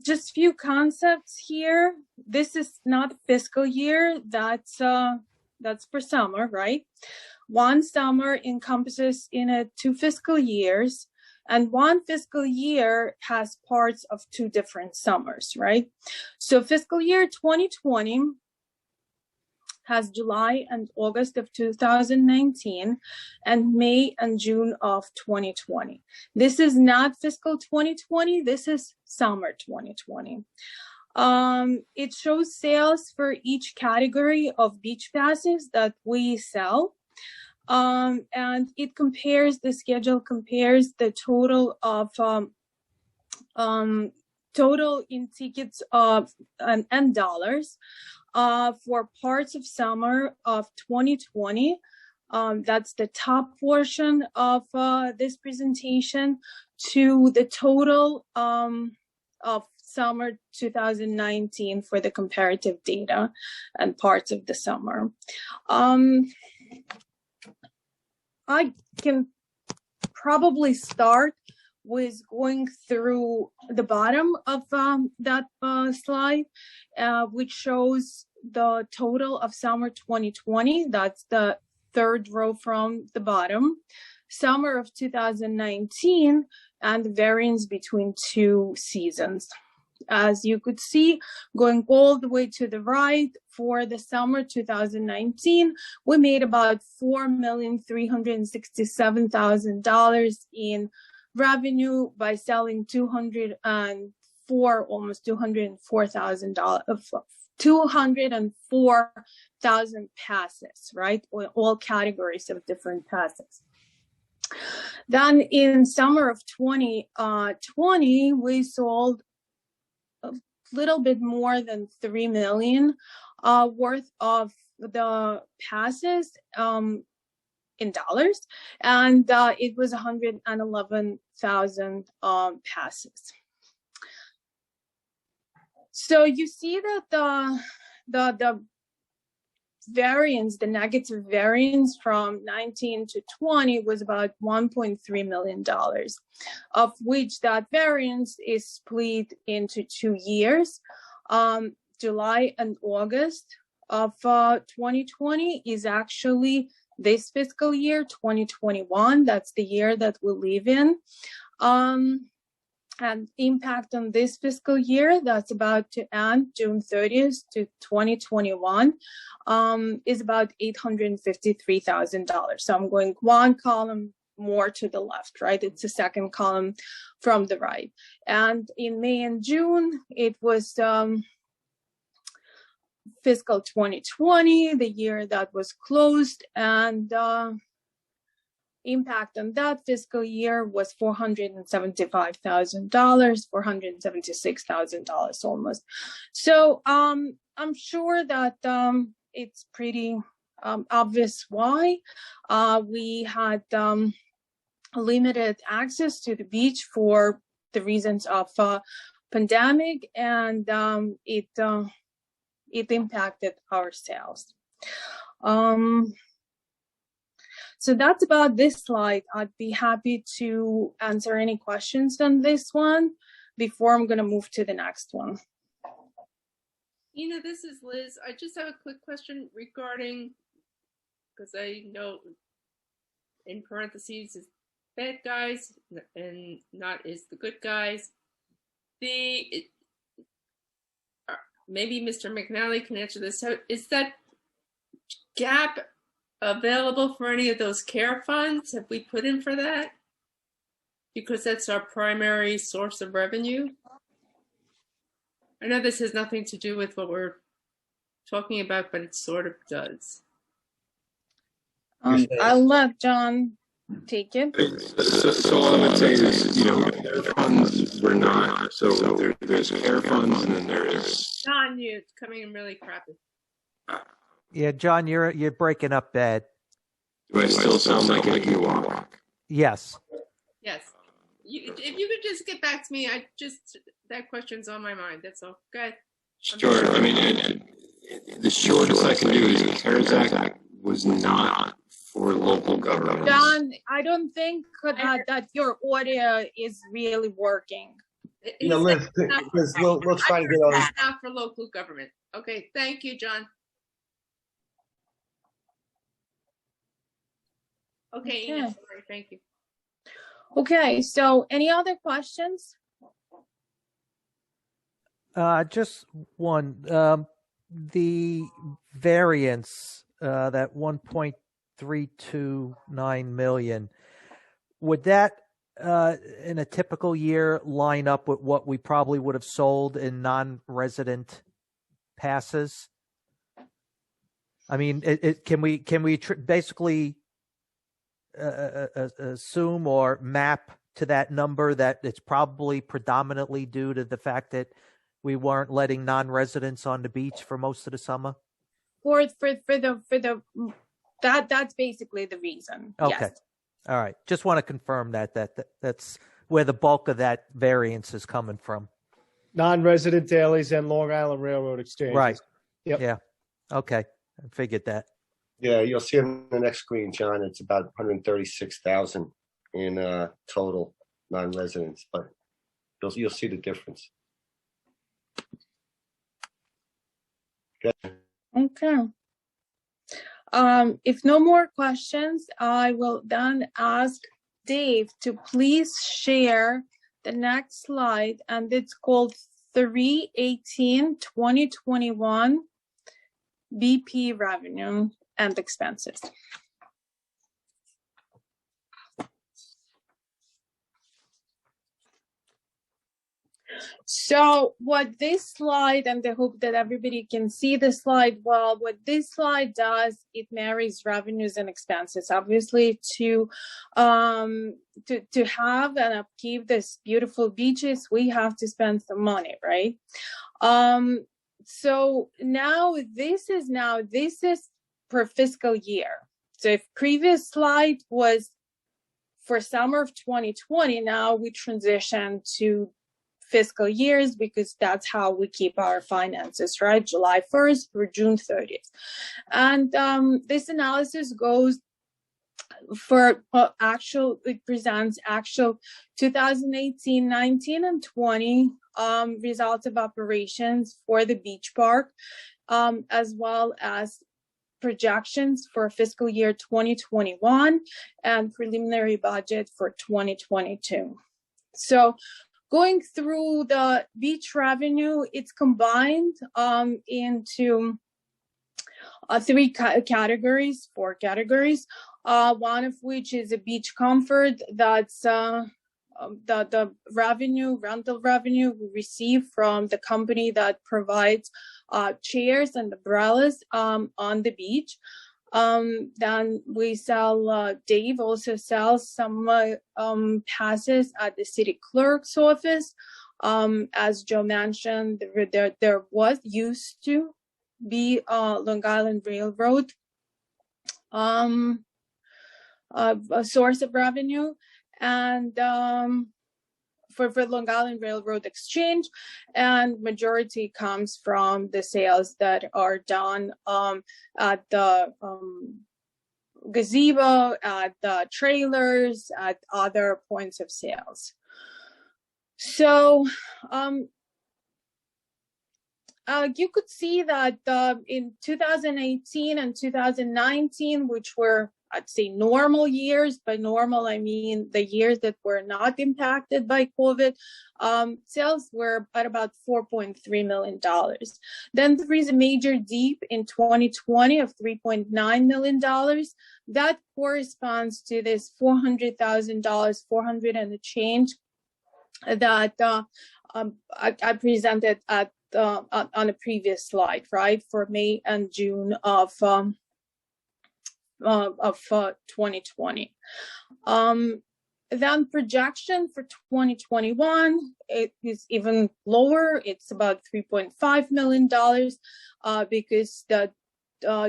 Speaker 16: Just few concepts here. This is not fiscal year. That's for summer, right? One summer encompasses in 2 fiscal years, and one fiscal year has parts of 2 different summers, right? So fiscal year 2020 has July and August of 2019 and May and June of 2020. This is not fiscal 2020, this is summer 2020. It shows sales for each category of beach passes that we sell. And it compares, the schedule compares the total of total in tickets of and dollars for parts of summer of 2020. That's the top portion of this presentation, to the total of summer 2019 for the comparative data and parts of the summer. I can probably start with going through the bottom of that slide, which shows the total of summer 2020. That's the third row from the bottom. summer of 2019 and the variance between two seasons. As you could see, going all the way to the right, for the summer 2019, we made about $4,367,000 in revenue by selling almost $204,000 passes, right? All categories of different passes. Then in summer of 2020, we sold a little bit more than 3 million worth of the passes in dollars, and it was 111,000 passes. So you see that the variance, the negative variance from 19 to 20 was about $1.3 million, of which that variance is split into 2 years. July and August of 2020 is actually this fiscal year, 2021. That's the year that we live in. And impact on this fiscal year that's about to end June 30th to 2021 is about $853,000. So I'm going one column more to the left, right? It's the second column from the right. And in May and June, it was fiscal 2020, the year that was closed, and impact on that fiscal year was $475,000, $476,000 almost. So I'm sure that it's pretty obvious why we had limited access to the beach for the reasons of pandemic, and it impacted our sales. So that's about this slide. I'd be happy to answer any questions on this one before I'm going to move to the next one.
Speaker 2: Ina, this is Liz. I just have a quick question regarding, because I know in parentheses is bad guys and not is the good guys. Maybe Mr. McNally can answer this. So is that gap available for any of those care funds? Have we put in for that? Because that's our primary source of revenue. I know this has nothing to do with what we're talking about, but it sort of does.
Speaker 16: I'll let John take it.
Speaker 4: So all I would say is, their funds were not. So there's care funds and then there's.
Speaker 2: John, you're coming in really crappy.
Speaker 3: Yeah, John, you're breaking up bad.
Speaker 4: Do I still sound like a Ewok?
Speaker 3: Yes.
Speaker 2: Yes. If you could just get back to me, that question's on my mind. That's all. Go ahead.
Speaker 4: Sure. I mean, the shortest I can do is the CARES Act was not for local government.
Speaker 16: John, I don't think that your audio is really working.
Speaker 5: Liz, we'll try to get on.
Speaker 2: Not for local government. Okay. Thank you, John. Okay, Ina, sorry, thank you.
Speaker 16: Okay, so any other questions?
Speaker 3: Just one. The variance, that 1.329 million, would that in a typical year line up with what we probably would have sold in non-resident passes? I mean, can we basically assume or map to that number that it's probably predominantly due to the fact that we weren't letting non-residents on the beach for most of the summer?
Speaker 16: That's basically the reason.
Speaker 3: Okay.
Speaker 16: Yes.
Speaker 3: All right. Just want to confirm that's where the bulk of that variance is coming from.
Speaker 6: Non-resident dailies and Long Island Railroad exchanges.
Speaker 3: Right.
Speaker 6: Yep.
Speaker 3: Yeah. Okay. I figured that.
Speaker 5: Yeah, you'll see on the next screen, John. It's about 136,000 in total non-residents, but you'll see the difference.
Speaker 16: Okay. If no more questions, I will then ask Dave to please share the next slide, and it's called 3/18/2021 BP revenue and expenses. So what this slide, and I hope that everybody can see the slide well, what this slide does, it marries revenues and expenses. Obviously, to have and upkeep these beautiful beaches, we have to spend some money, right? So now this is per fiscal year. So if previous slide was for summer of 2020, now we transition to fiscal years because that's how we keep our finances, right? July 1st through June 30th. And this analysis goes for it presents actual 2018, 19, and 20 results of operations for the beach park, as well as projections for fiscal year 2021 and preliminary budget for 2022. So going through the beach revenue, it's combined into four categories, one of which is a beach comfort. That's the rental revenue we receive from the company that provides chairs and umbrellas on the beach. Then we sell, Dave also sells some passes at the city clerk's office. As Joe mentioned, there used to be Long Island Railroad a source of revenue, and for Long Island Railroad Exchange, and majority comes from the sales that are done at the gazebo, at the trailers, at other points of sales. So you could see that in 2018 and 2019, which were, I'd say, normal years. By normal, I mean the years that were not impacted by COVID, sales were at about $4.3 million. Then there is a major dip in 2020 of $3.9 million. That corresponds to this $400,000, 400 and a change that I presented at on a previous slide, right, for May and June of 2020. Then projection for 2021, it is even lower. It's about $3.5 million because the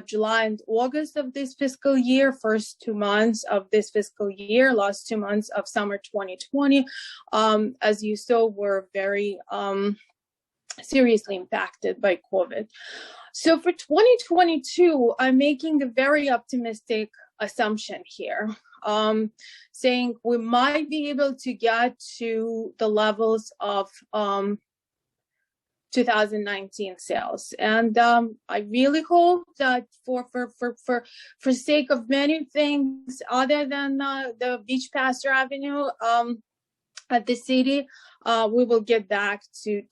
Speaker 16: July and August of this fiscal year, first 2 months of this fiscal year, last 2 months of summer 2020, as you saw, were very seriously impacted by COVID. So for 2022, I'm making a very optimistic assumption here, saying we might be able to get to the levels of 2019 sales. And I really hope that for sake of many things other than the beach pass revenue at the city, we will get back to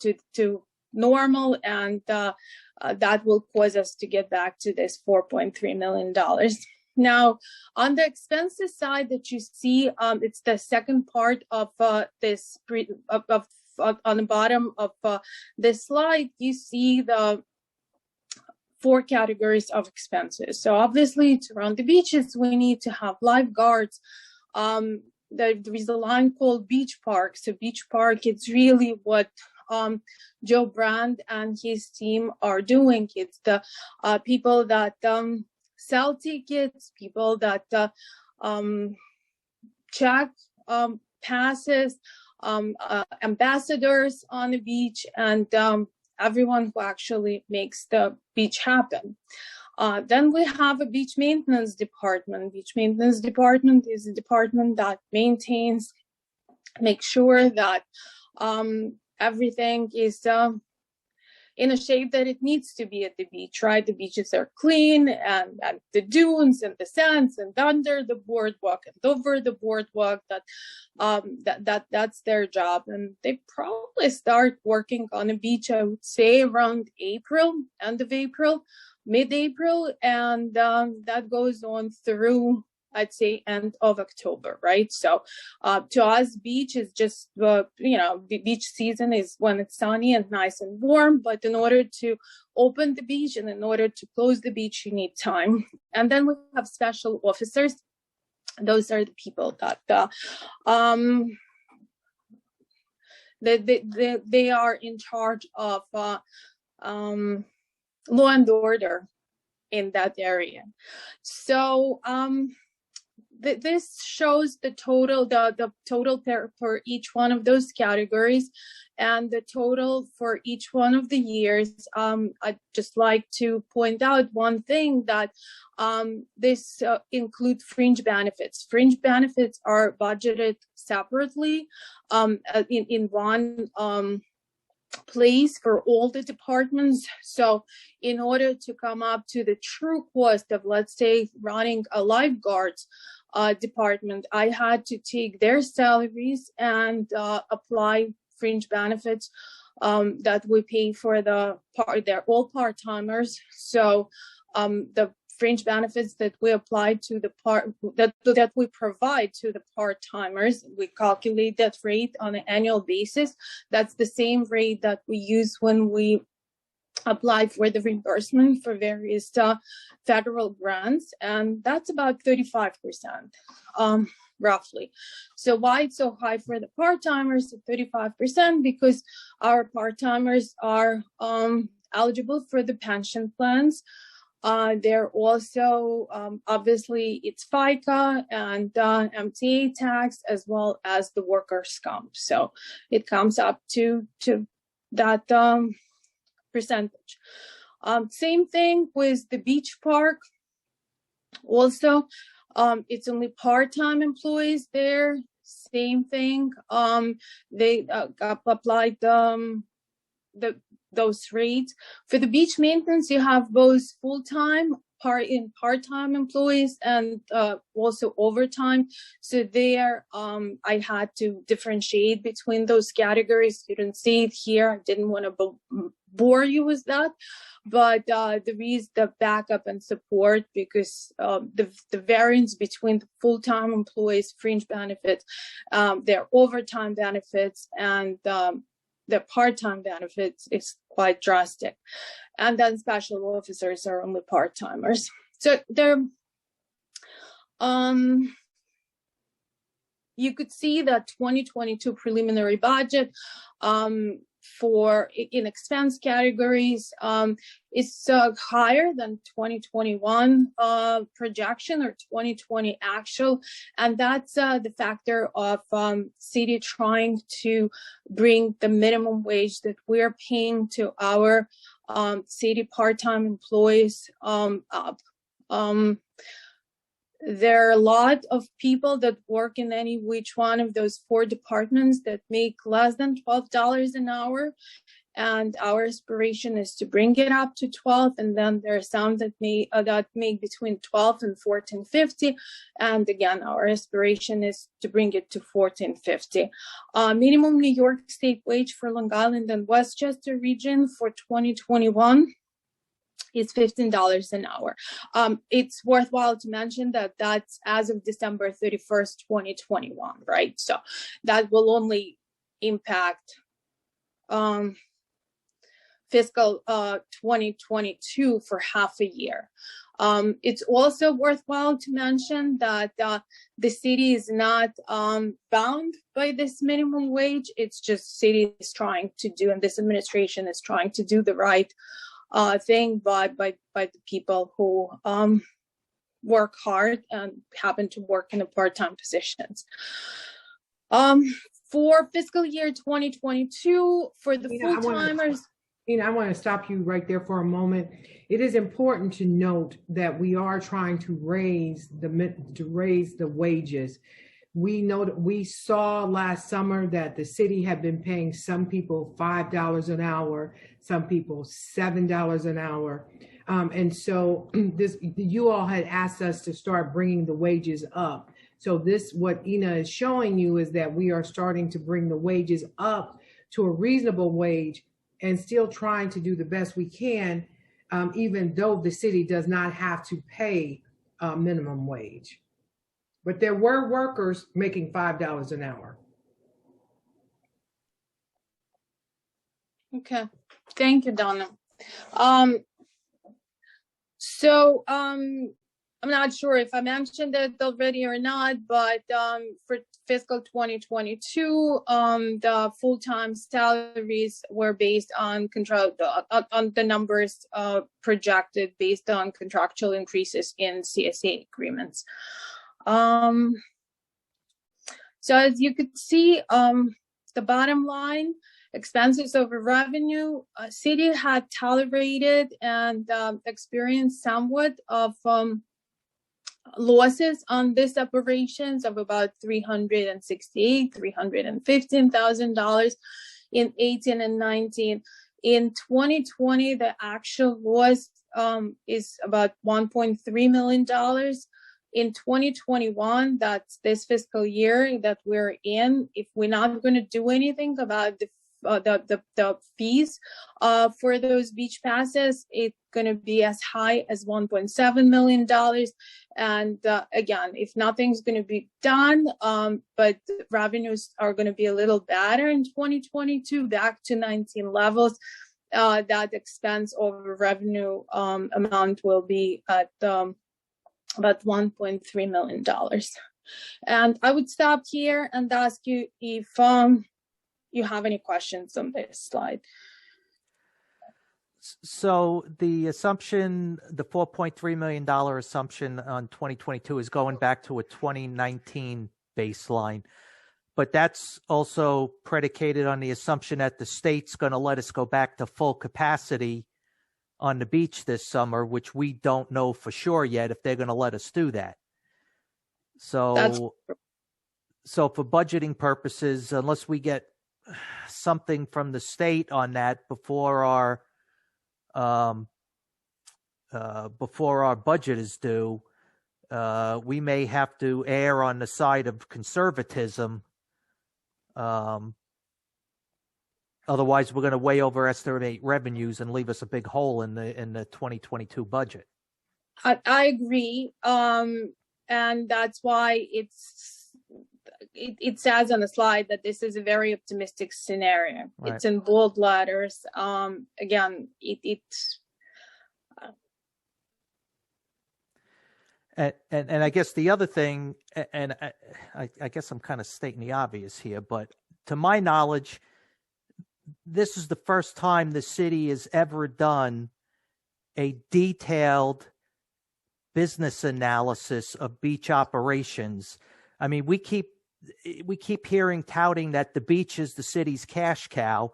Speaker 16: normal, and that will cause us to get back to this $4.3 million. Now, on the expenses side that you see, it's the second part of this on the bottom of this slide. You see the 4 categories of expenses. So obviously, to run the beaches, we need to have lifeguards. There is a line called Beach Park. So Beach Park, it's really what Joe Brand and his team are doing. It's the people that sell tickets, people that check passes, ambassadors on the beach, and everyone who actually makes the beach happen. Then we have a beach maintenance department. Beach maintenance department is a department that maintains, makes sure that everything is in a shape that it needs to be at the beach, right? The beaches are clean, and the dunes and the sands and under the boardwalk and over the boardwalk, that's their job. And they probably start working on a beach, I would say, around April, end of April, mid-April, and that goes on through, I'd say, end of October, right? So to us, beach is just, the beach season is when it's sunny and nice and warm, but in order to open the beach and in order to close the beach, you need time. And then we have special officers. Those are the people that they are in charge of law and order in that area. So this shows the total per each one of those categories, and the total for each one of the years. I'd just like to point out one thing, that this includes fringe benefits. Fringe benefits are budgeted separately in one place for all the departments. So in order to come up to the true cost of, let's say, running a lifeguards department, I had to take their salaries and apply fringe benefits that we pay for they're all part-timers. So the fringe benefits that we apply to that we provide to the part-timers, we calculate that rate on an annual basis. That's the same rate that we use when we apply for the reimbursement for various federal grants, and that's about 35%, roughly. So why it's so high for the part-timers at 35%? Because our part-timers are eligible for the pension plans. They're also, obviously, it's FICA and MTA tax, as well as the workers' comp. So it comes up to that percentage. Same thing with the beach park. Also, it's only part-time employees there. Same thing. They applied those rates. For the beach maintenance, you have both full-time, part-time employees, and also overtime. So there, I had to differentiate between those categories. You don't see it here. I didn't want to bore you with that, but there is the backup and support, because the variance between the full-time employees' fringe benefits, their overtime benefits, and the part-time benefits is quite drastic. And then special officers are only part-timers. So they're, you could see that 2022 preliminary budget for in expense categories is higher than 2021 projection or 2020 actual, and that's the factor of city trying to bring the minimum wage that we're paying to our city part-time employees up. There are a lot of people that work in any which one of those four departments that make less than $12 an hour. And our aspiration is to bring it up to 12. And then there are some that make between 12 and 14.50. And again, our aspiration is to bring it to 14.50. Minimum New York State wage for Long Island and Westchester region for 2021 is $15 an hour. It's worthwhile to mention that that's as of December 31st, 2021, right? So that will only impact fiscal 2022 for half a year. It's also worthwhile to mention that the city is not bound by this minimum wage. It's just city is trying to do, and this administration is trying to do the right thing by the people who work hard and happen to work in the part-time positions. For fiscal year 2022, for the full-timers.
Speaker 1: I want to stop you right there for a moment. It is important to note that we are trying to raise the wages We know that we saw last summer that the city had been paying some people $5 an hour, some people $7 an hour. And so you all had asked us to start bringing the wages up. So what Ina is showing you is that we are starting to bring the wages up to a reasonable wage and still trying to do the best we can, even though the city does not have to pay minimum wage. But there were workers making $5 an hour.
Speaker 16: Okay, thank you, Donna. I'm not sure if I mentioned it already or not, but for fiscal 2022, the full-time salaries were based on on the numbers projected based on contractual increases in CSA agreements. So as you could see, the bottom line, expenses over revenue, city had tolerated and experienced somewhat of losses on these operations of about $315,000 in 18 and 19. In 2020, the actual loss is about $1.3 million. In 2021, that's this fiscal year that we're in, if we're not going to do anything about the fees for those beach passes, it's going to be as high as $1.7 million. And again, if nothing's going to be done, but revenues are going to be a little better in 2022, back to 19 levels, that expense over revenue amount will be at about $1.3 million. And I would stop here and ask you if you have any questions on this slide.
Speaker 3: So the assumption, the $4.3 million assumption on 2022 is going back to a 2019 baseline, but that's also predicated on the assumption that the state's going to let us go back to full capacity on the beach this summer, which we don't know for sure yet if they're going to let us do that. So for budgeting purposes, unless we get something from the state on that before our budget is due, we may have to err on the side of conservatism. Otherwise, we're going to way overestimate revenues and leave us a big hole in the 2022 budget.
Speaker 16: I agree, and that's why it says on the slide that this is a very optimistic scenario. Right. It's in bold letters. Again,
Speaker 3: And I guess the other thing, and I guess I'm kind of stating the obvious here, but to my knowledge, this is the first time the city has ever done a detailed business analysis of beach operations. I mean, we keep hearing touting that the beach is the city's cash cow.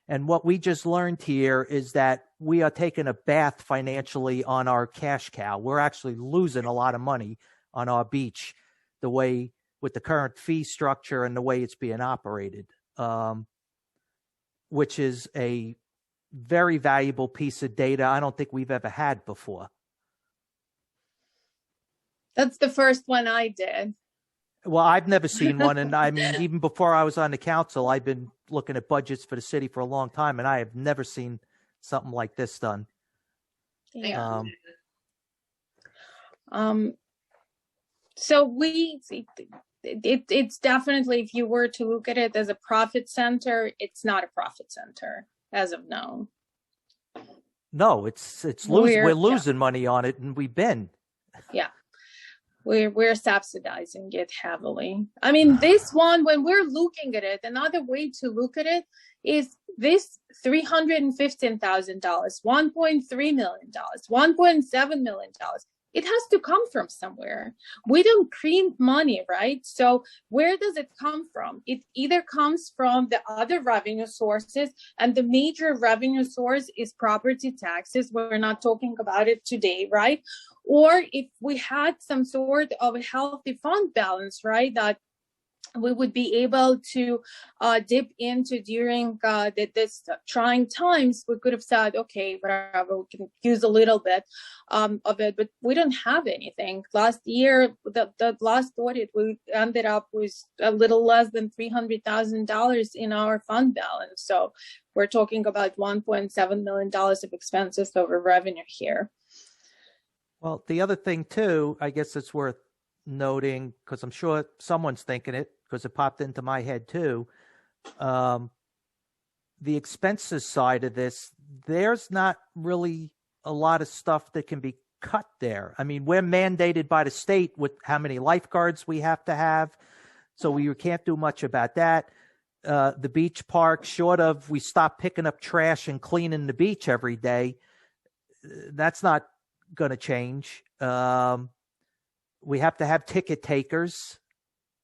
Speaker 3: And what we just learned here is that we are taking a bath financially on our cash cow. We're actually losing a lot of money on our beach, the way with the current fee structure and the way it's being operated, which is a very valuable piece of data I don't think we've ever had before.
Speaker 16: That's the first one I did.
Speaker 3: Well, I've never seen one. And I mean, even before I was on the council, I've been looking at budgets for the city for a long time, and I have never seen something like this done.
Speaker 16: Yeah. So it's definitely, if you were to look at it as a profit center, it's not a profit center as of now.
Speaker 3: No, we're losing money on it, and we've been.
Speaker 16: Yeah. We're subsidizing it heavily. I mean, this one, when we're looking at it, another way to look at it is this $315,000, $1.3 million, $1.7 million. It has to come from somewhere. We don't print money, right? So where does it come from? It either comes from the other revenue sources, and the major revenue source is property taxes. We're not talking about it today, right? Or if we had some sort of a healthy fund balance, right, that we would be able to dip into during this trying times. We could have said, okay, whatever, we can use a little bit of it, but we don't have anything. Last year, the last audit, we ended up with a little less than $300,000 in our fund balance. So we're talking about $1.7 million of expenses over revenue here.
Speaker 3: Well, the other thing too, I guess it's worth noting, because I'm sure someone's thinking it, because it popped into my head too. The expenses side of this, there's not really a lot of stuff that can be cut there. I mean, we're mandated by the state with how many lifeguards we have to have, so we can't do much about that. The beach park, short of we stop picking up trash and cleaning the beach every day, that's not going to change. We have to have ticket takers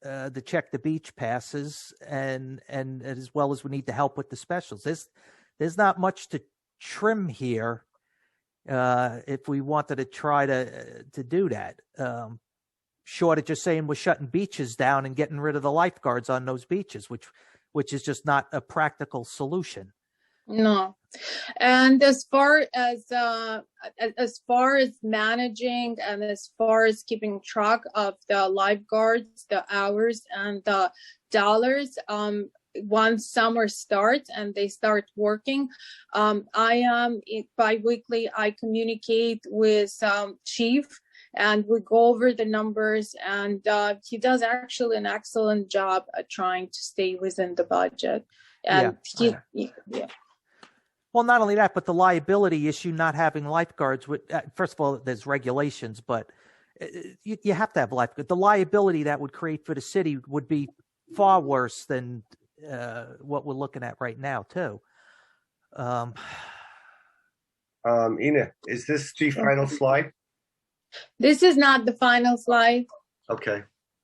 Speaker 3: to check the beach passes, and as well as we need to help with the specials. There's not much to trim here if we wanted to try to do that. Short of just saying we're shutting beaches down and getting rid of the lifeguards on those beaches, which is just not a practical solution.
Speaker 16: No. And as far as managing and as far as keeping track of the lifeguards, the hours and the dollars, once summer starts and they start working, bi-weekly, I communicate with Chief and we go over the numbers, and he does actually an excellent job at trying to stay within the budget. And yeah.
Speaker 3: Well, not only that, but the liability issue, not having lifeguards. First of all, there's regulations, but you have to have lifeguards. The liability that would create for the city would be far worse than what we're looking at right now, too.
Speaker 5: Ina, is this the final slide?
Speaker 16: This is not the final slide.
Speaker 5: Okay.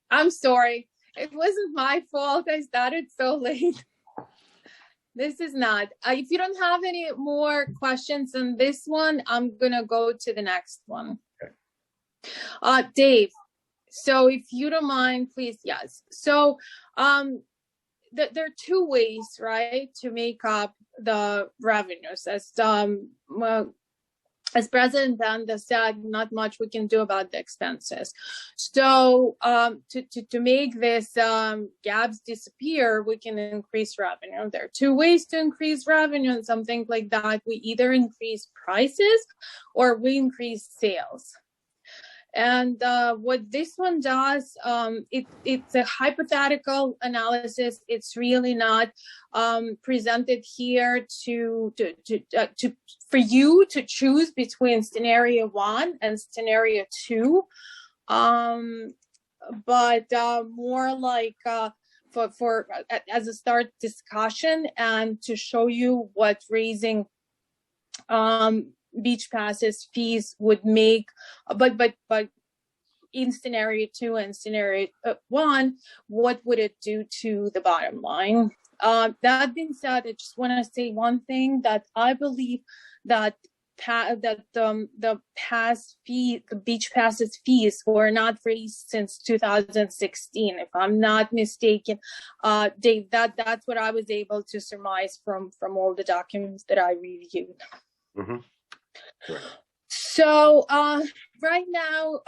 Speaker 16: I'm sorry. It wasn't my fault. I started so late. This is not. If you don't have any more questions on this one, I'm going to go to the next one. Okay. Dave, so if you don't mind, please, yes. So there are two ways, right, to make up the revenues. As President Benda said, not much we can do about the expenses. So to make this gaps disappear, we can increase revenue. There are two ways to increase revenue and something like that. We either increase prices or we increase sales. And what this one does, it's a hypothetical analysis. It's really not presented here for you to choose between scenario 1 and scenario 2, but more like for as a start discussion and to show you what raising beach passes fees would make, but in scenario 2 and scenario 1, what would it do to the bottom line? That being said, I just want to say one thing, that I believe that the beach passes fees were not raised since 2016, if I'm not mistaken. Dave, that's what I was able to surmise from all the documents that I reviewed.
Speaker 5: Mm-hmm. Sure.
Speaker 16: So right now,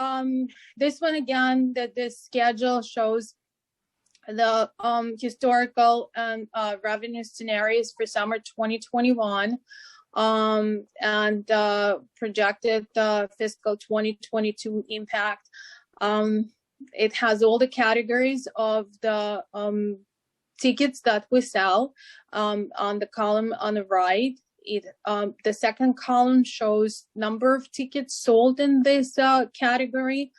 Speaker 16: this one again, that this schedule shows the historical and revenue scenarios for summer 2021 and projected fiscal 2022 impact. It has all the categories of the tickets that we sell on the column on the right. The second column shows number of tickets sold in this category.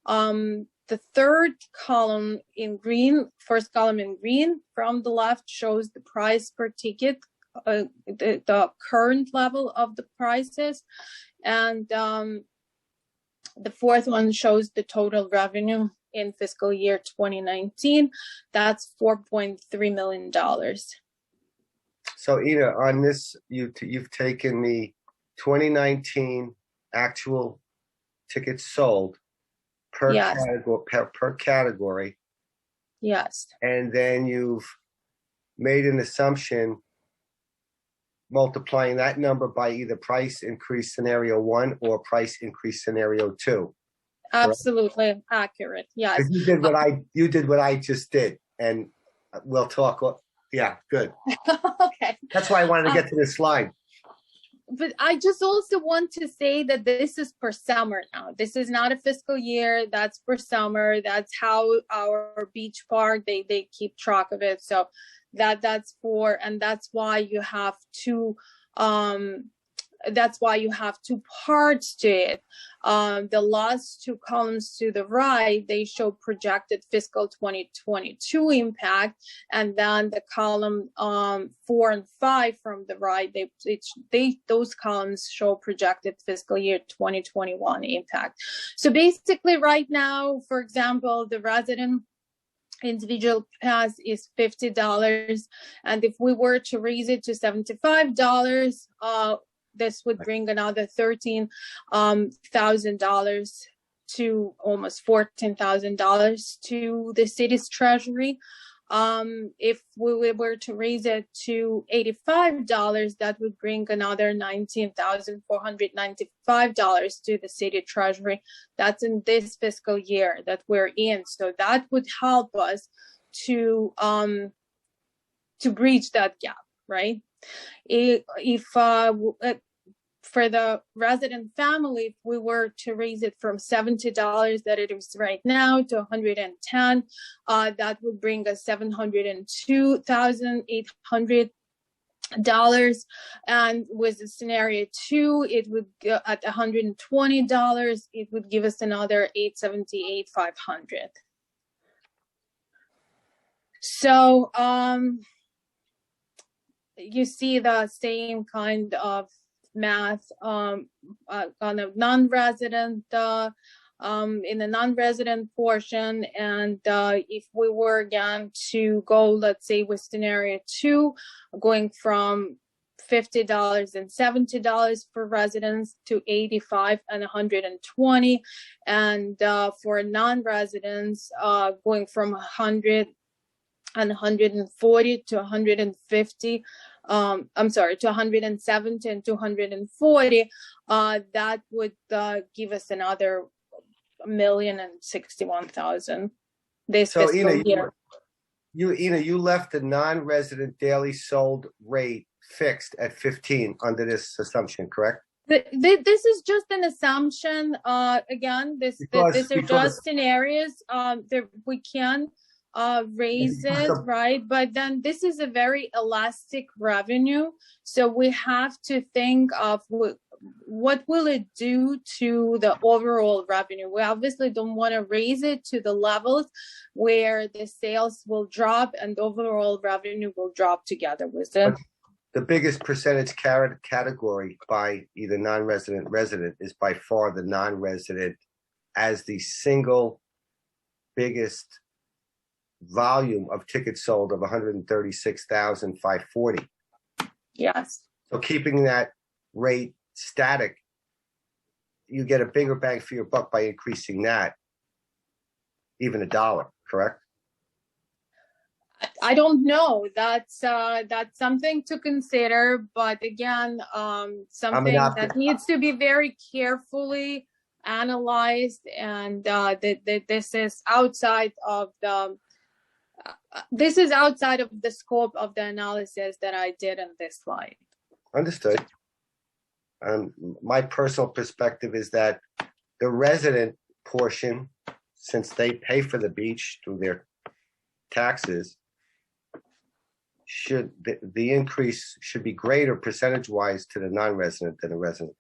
Speaker 16: The third column in green, first column in green from the left, shows the price per ticket, the current level of the prices. And the fourth one shows the total revenue in fiscal year 2019. That's $4.3 million.
Speaker 5: So, Ina, on this, you've taken the 2019 actual tickets sold per
Speaker 16: Yes.
Speaker 5: category,
Speaker 16: Yes.
Speaker 5: And then you've made an assumption multiplying that number by either price increase scenario 1 or price increase scenario 2.
Speaker 16: Absolutely accurate. Yes.
Speaker 5: 'Cause you did what I just did, and we'll talk. Yeah, good.
Speaker 16: Okay.
Speaker 5: That's why I wanted to get to this slide.
Speaker 16: But I just also want to say that this is per summer now. This is not a fiscal year. That's per summer. That's how our beach park, they keep track of it. So that's for, and that's why you have two, that's why you have two parts to it. The last two columns to the right, they show projected fiscal 2022 impact, and then the column 4 and 5 from the right, those columns show projected fiscal year 2021 impact. So basically, right now, for example, the resident individual pass is $50, and if we were to raise it to $75, this would bring another $13,000 to almost $14,000 to the city's treasury. If we were to raise it to $85, that would bring another $19,495 to the city treasury. That's in this fiscal year that we're in. So that would help us to bridge that gap, right? If for the resident family, if we were to raise it from $70 that it is right now to $110, that would bring us $702,800. And with the scenario 2, it would go at $120. It would give us another $878,500. So you see the same kind of math on a non-resident in the non-resident portion, and if we were again to go, let's say with scenario 2, going from $50 and $70 for residents to $85 and $120, and for non-residents going from $100 and $140 to $150. I'm sorry, to $170 and $240. That would give us another $1,061,000 this fiscal year.
Speaker 5: You left the non-resident daily sold rate fixed at 15 under this assumption, correct?
Speaker 16: This is just an assumption. Again, these are just scenarios that we can raise it, right? But then this is a very elastic revenue, so we have to think of what will it do to the overall revenue. We obviously don't want to raise it to the levels where the sales will drop and overall revenue will drop together with it.
Speaker 5: The biggest percentage category by either non-resident, resident is by far the non-resident as the single biggest volume of tickets sold of 136,540.
Speaker 16: Yes.
Speaker 5: So keeping that rate static, you get a bigger bang for your buck by increasing that, even $1, correct?
Speaker 16: I don't know. That's something to consider, but again, something that needs to be very carefully analyzed, and this is outside of the scope of the analysis that I did in this slide.
Speaker 5: Understood. My personal perspective is that the resident portion, since they pay for the beach through their taxes, the increase should be greater percentage-wise to the non-resident than the resident.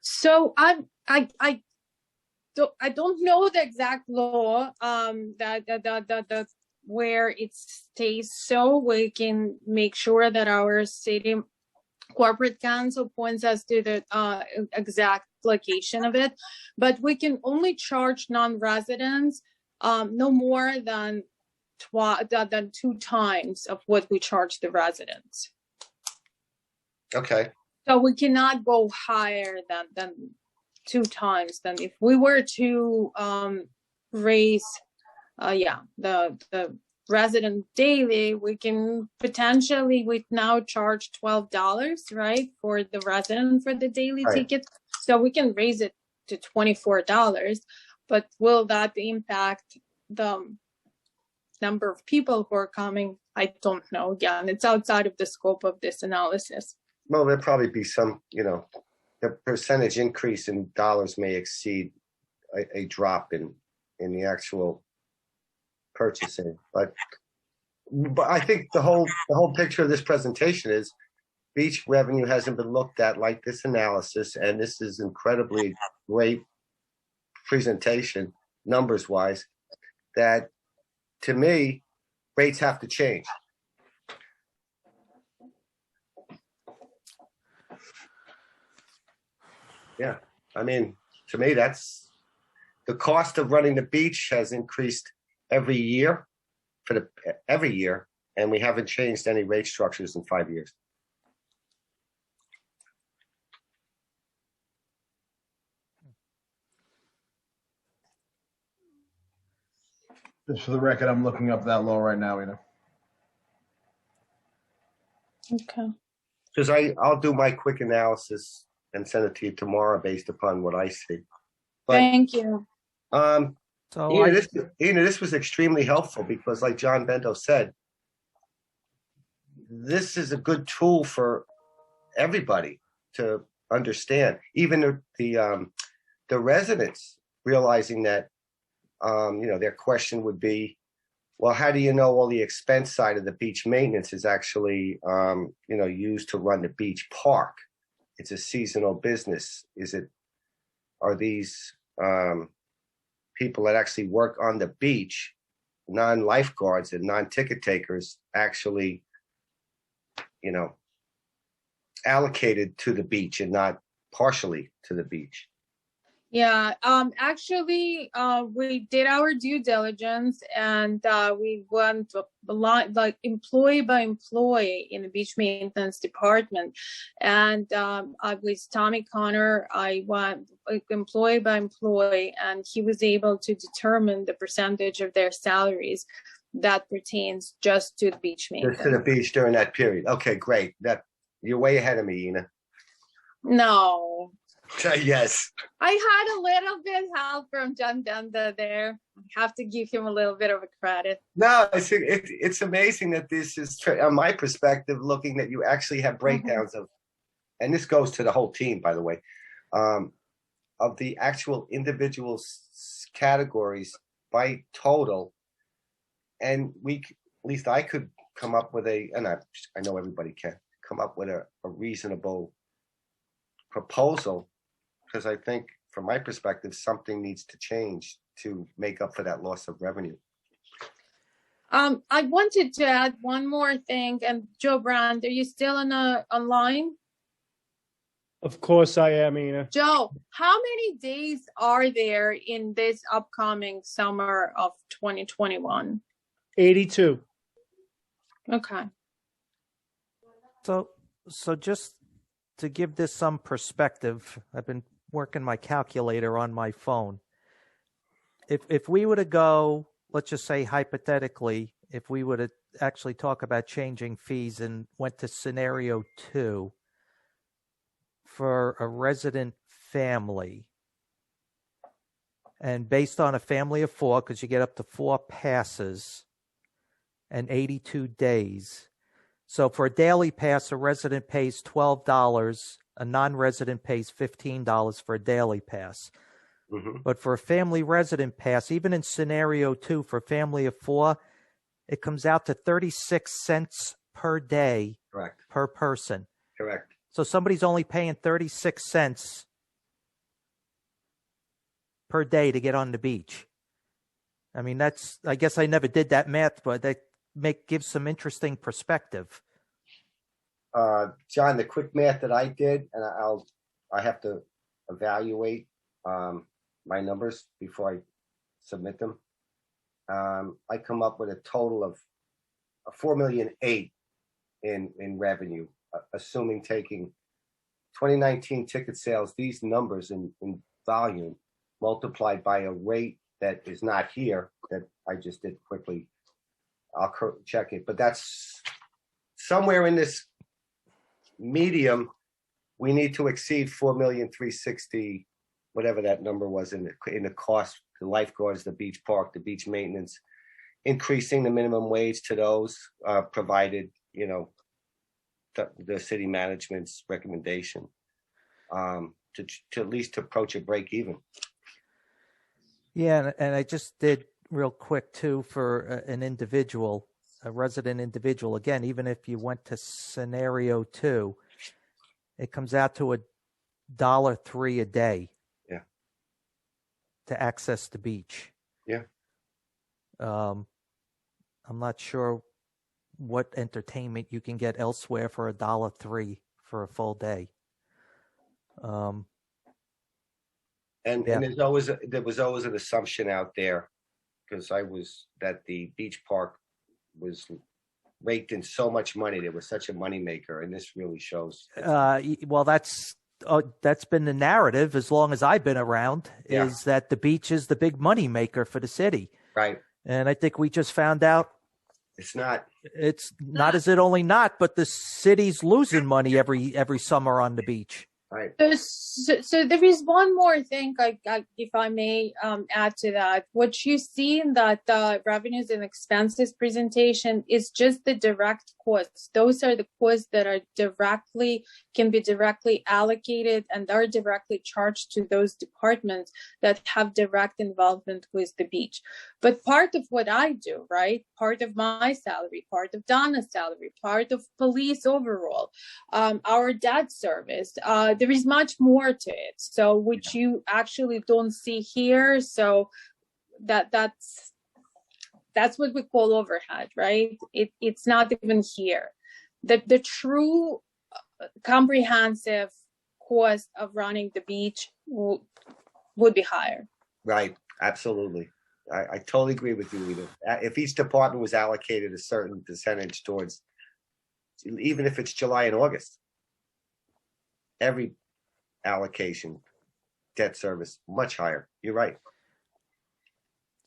Speaker 16: So I don't know the exact law that where it stays, so we can make sure that our city corporate council points us to the exact location of it, but we can only charge non-residents no more than 2 times of what we charge the residents.
Speaker 5: Okay.
Speaker 16: So we cannot go higher than 2 times. Then if we were to raise the resident daily, we can potentially, we now charge $12, right, for the resident for the daily
Speaker 5: Right.
Speaker 16: ticket. So we can raise it to $24, but will that impact the number of people who are coming? I don't know. Again, it's outside of the scope of this analysis.
Speaker 5: Well, there'll probably be some, the percentage increase in dollars may exceed a drop in the actual purchasing. But I think the whole picture of this presentation is beach revenue hasn't been looked at like this analysis, and this is incredibly great presentation, numbers wise, that to me, rates have to change. Yeah, I mean, to me, that's the cost of running the beach has increased every year every year, and we haven't changed any rate structures in 5 years.
Speaker 11: Just for the record, I'm looking up that low right now,
Speaker 16: Okay.
Speaker 5: Because I'll do my quick analysis and send it to you tomorrow based upon what I see. But,
Speaker 16: Thank you.
Speaker 5: This was extremely helpful because, like John Bendo said, this is a good tool for everybody to understand. Even the residents realizing that, their question would be, well, how do you know all the expense side of the beach maintenance is actually, used to run the beach park? It's a seasonal business. Are these people that actually work on the beach, non-lifeguards and non-ticket takers, actually, allocated to the beach and not partially to the beach?
Speaker 16: Yeah, actually, we did our due diligence, and we went like employee by employee in the beach maintenance department. And with Tommy Connor, I went employee by employee, and he was able to determine the percentage of their salaries that pertains just to the beach maintenance.
Speaker 5: Just to the beach during that period. Okay, great. You're way ahead of me, Ina.
Speaker 16: No.
Speaker 5: Yes.
Speaker 16: I had a little bit help from John Bendo there. I have to give him a little bit of a credit.
Speaker 5: No, it's amazing that this is, on my perspective, looking that you actually have breakdowns of, and this goes to the whole team, by the way, of the actual individual categories by total. And at least I could come up with and I know everybody can come up with a reasonable proposal, because I think from my perspective, something needs to change to make up for that loss of revenue.
Speaker 16: I wanted to add one more thing. And Joe Brand, are you still online?
Speaker 6: Of course I am, Ina.
Speaker 16: Joe, how many days are there in this upcoming summer of 2021?
Speaker 6: 82.
Speaker 16: Okay.
Speaker 3: So just to give this some perspective, I've been working my calculator on my phone. If we were to go, let's just say hypothetically, if we were to actually talk about changing fees and went to scenario 2 for a resident family, and based on a family of 4, because you get up to 4 passes and 82 days. So for a daily pass, a resident pays $12. A non-resident pays $15 for a daily pass.
Speaker 5: Mm-hmm.
Speaker 3: But for a family resident pass, even in scenario 2 for a family of 4, it comes out to 36 cents per day.
Speaker 5: Correct.
Speaker 3: Per person.
Speaker 5: Correct.
Speaker 3: So somebody's only paying 36 cents per day to get on the beach. I mean, I guess I never did that math, but that gives some interesting perspective.
Speaker 5: John, the quick math that I did, and I have to evaluate my numbers before I submit them. I come up with a total of $4.8 million in revenue, assuming taking 2019 ticket sales, these numbers in volume multiplied by a rate that is not here, that I just did quickly. I'll check it, but that's somewhere in this medium. We need to exceed 4,360,000, whatever that number was in the cost. The lifeguards, the beach park, the beach maintenance, increasing the minimum wage to those, provided the city management's recommendation, to at least approach a break even.
Speaker 3: Yeah, and I just did real quick too for an individual, a resident individual. Again, even if you went to scenario 2, it comes out to $1.03 a day.
Speaker 5: Yeah.
Speaker 3: To access the beach.
Speaker 5: Yeah.
Speaker 3: I'm not sure what entertainment you can get elsewhere for $1.03 for a full day.
Speaker 5: And there was always an assumption out there, because that the beach park was raked in so much money. There was such a moneymaker, and this really shows.
Speaker 3: Well, that's been the narrative as long as I've been around, is that the beach is the big money maker for the city.
Speaker 5: Right.
Speaker 3: And I think we just found out
Speaker 5: it's not.
Speaker 3: It's not as it only not, but the city's losing money every summer on the beach.
Speaker 5: Right.
Speaker 16: So there is one more thing, if I may add to that. What you see in that revenues and expenses presentation is just the direct costs. Those are the costs that are can be directly allocated and are directly charged to those departments that have direct involvement with the beach. But part of what I do, right? Part of my salary, part of Donna's salary, part of police overall, our debt service, there is much more to it. So which you actually don't see here. So that's what we call overhead, right? It's not even here. The true comprehensive cost of running the beach would be higher.
Speaker 5: Right. Absolutely. I totally agree with you, Ina. If each department was allocated a certain percentage towards, even if it's July and August, every allocation, debt service, much higher. You're right.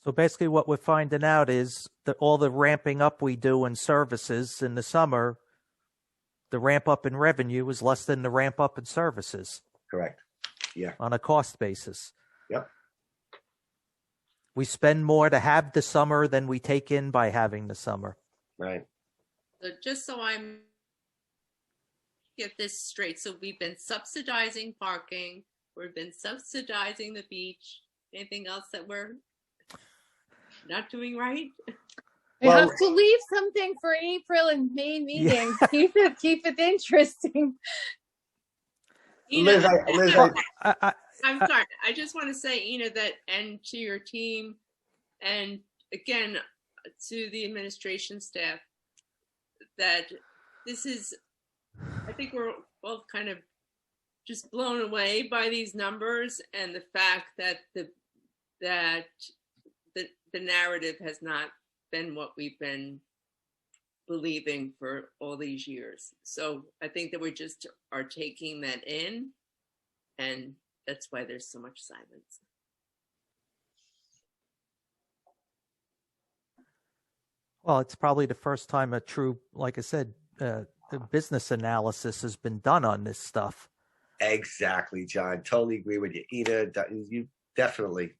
Speaker 3: So basically what we're finding out is that all the ramping up we do in services in the summer, the ramp up in revenue is less than the ramp up in services.
Speaker 5: Correct. Yeah.
Speaker 3: On a cost basis.
Speaker 5: Yep.
Speaker 3: We spend more to have the summer than we take in by having the summer.
Speaker 5: Right.
Speaker 2: So just so I'm get this straight. So we've been subsidizing parking. We've been subsidizing the beach. Anything else that we're not doing right?
Speaker 16: We have to leave something for April and May meetings. Yeah. Keep it interesting.
Speaker 5: Liz,
Speaker 2: I'm sorry. I just want to say, Ina, that, and to your team, and again to the administration staff, that this is, I think we're both kind of just blown away by these numbers and the fact that the narrative has not been what we've been believing for all these years. So I think that we just are taking that in, and that's why there's so much silence.
Speaker 3: Well, it's probably the first time a true, like I said, the business analysis has been done on this stuff.
Speaker 5: Exactly, John. Totally agree with you. Ina, you definitely.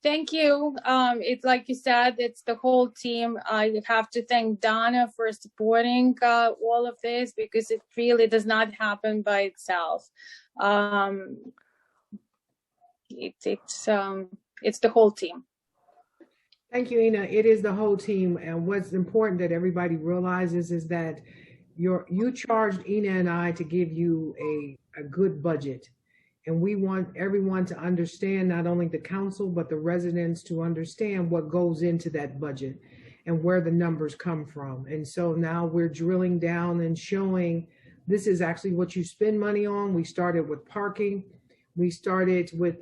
Speaker 16: Thank you. It's like you said, it's the whole team. I have to thank Donna for supporting all of this, because it really does not happen by itself. It's the whole team.
Speaker 1: Thank you, Ina. It is the whole team. And what's important that everybody realizes is that you charged Ina and I to give you a good budget. And we want everyone to understand, not only the council, but the residents to understand what goes into that budget and where the numbers come from. And so now we're drilling down and showing this is actually what you spend money on. We started with parking. We started with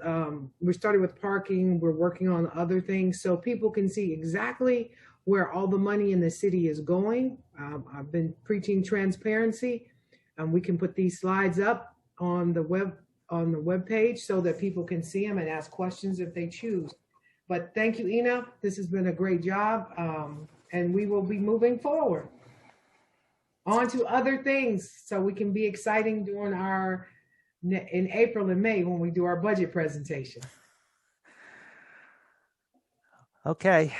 Speaker 1: parking. We're working on other things so people can see exactly where all the money in the city is going. I've been preaching transparency, and we can put these slides up on the web on the webpage so that people can see them and ask questions if they choose. But thank you, Ina. This has been a great job, and we will be moving forward on to other things so we can be exciting during in April and May when we do our budget presentation.
Speaker 3: Okay.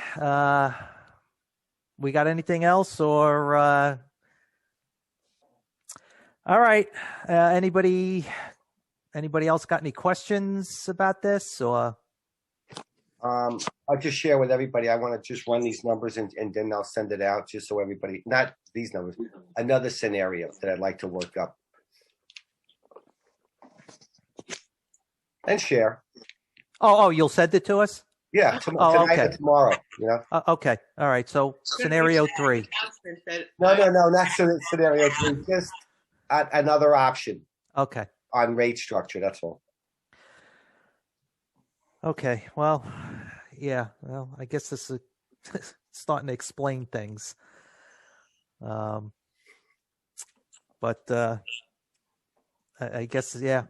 Speaker 3: We got anything else or? All right. Anybody else got any questions about this or?
Speaker 5: I'll just share with everybody. I want to just run these numbers and then I'll send it out just so everybody, not these numbers, another scenario that I'd like to work up and share.
Speaker 3: Oh, you'll send it to us?
Speaker 5: Yeah, tonight or tomorrow, you know?
Speaker 3: Okay. All right. So scenario 3.
Speaker 5: No, not scenario 3, just another option.
Speaker 3: Okay.
Speaker 5: On rate structure, that's all.
Speaker 3: Okay. Well, yeah. Well, I guess this is starting to explain things. But I guess, yeah,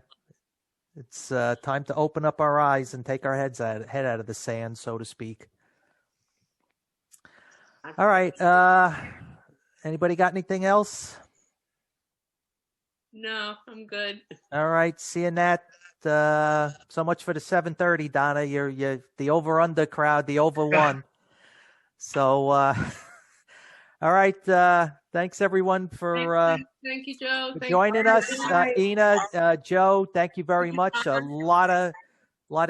Speaker 3: it's time to open up our eyes and take our head out of the sand, so to speak. All right. Anybody got anything else?
Speaker 2: No, I'm good.
Speaker 3: All right. Seeing that. So much for the 7:30, Donna. You're the over/under crowd, the over one. So, all right. Thanks everyone for
Speaker 2: thank you, Joe.
Speaker 3: for joining us. Ina, Joe, thank you very much. A lot of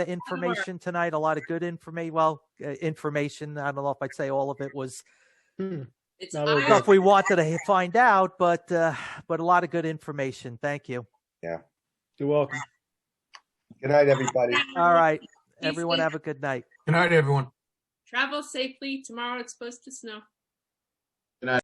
Speaker 3: information tonight. A lot of good information. Well, information. I don't know if I'd say all of it was stuff we wanted to find out, but a lot of good information. Thank you.
Speaker 5: Yeah.
Speaker 6: You're welcome.
Speaker 5: Good night, everybody.
Speaker 3: All right. Everyone have a good night.
Speaker 15: Good night, everyone.
Speaker 2: Travel safely. Tomorrow it's supposed to snow.
Speaker 11: Good night.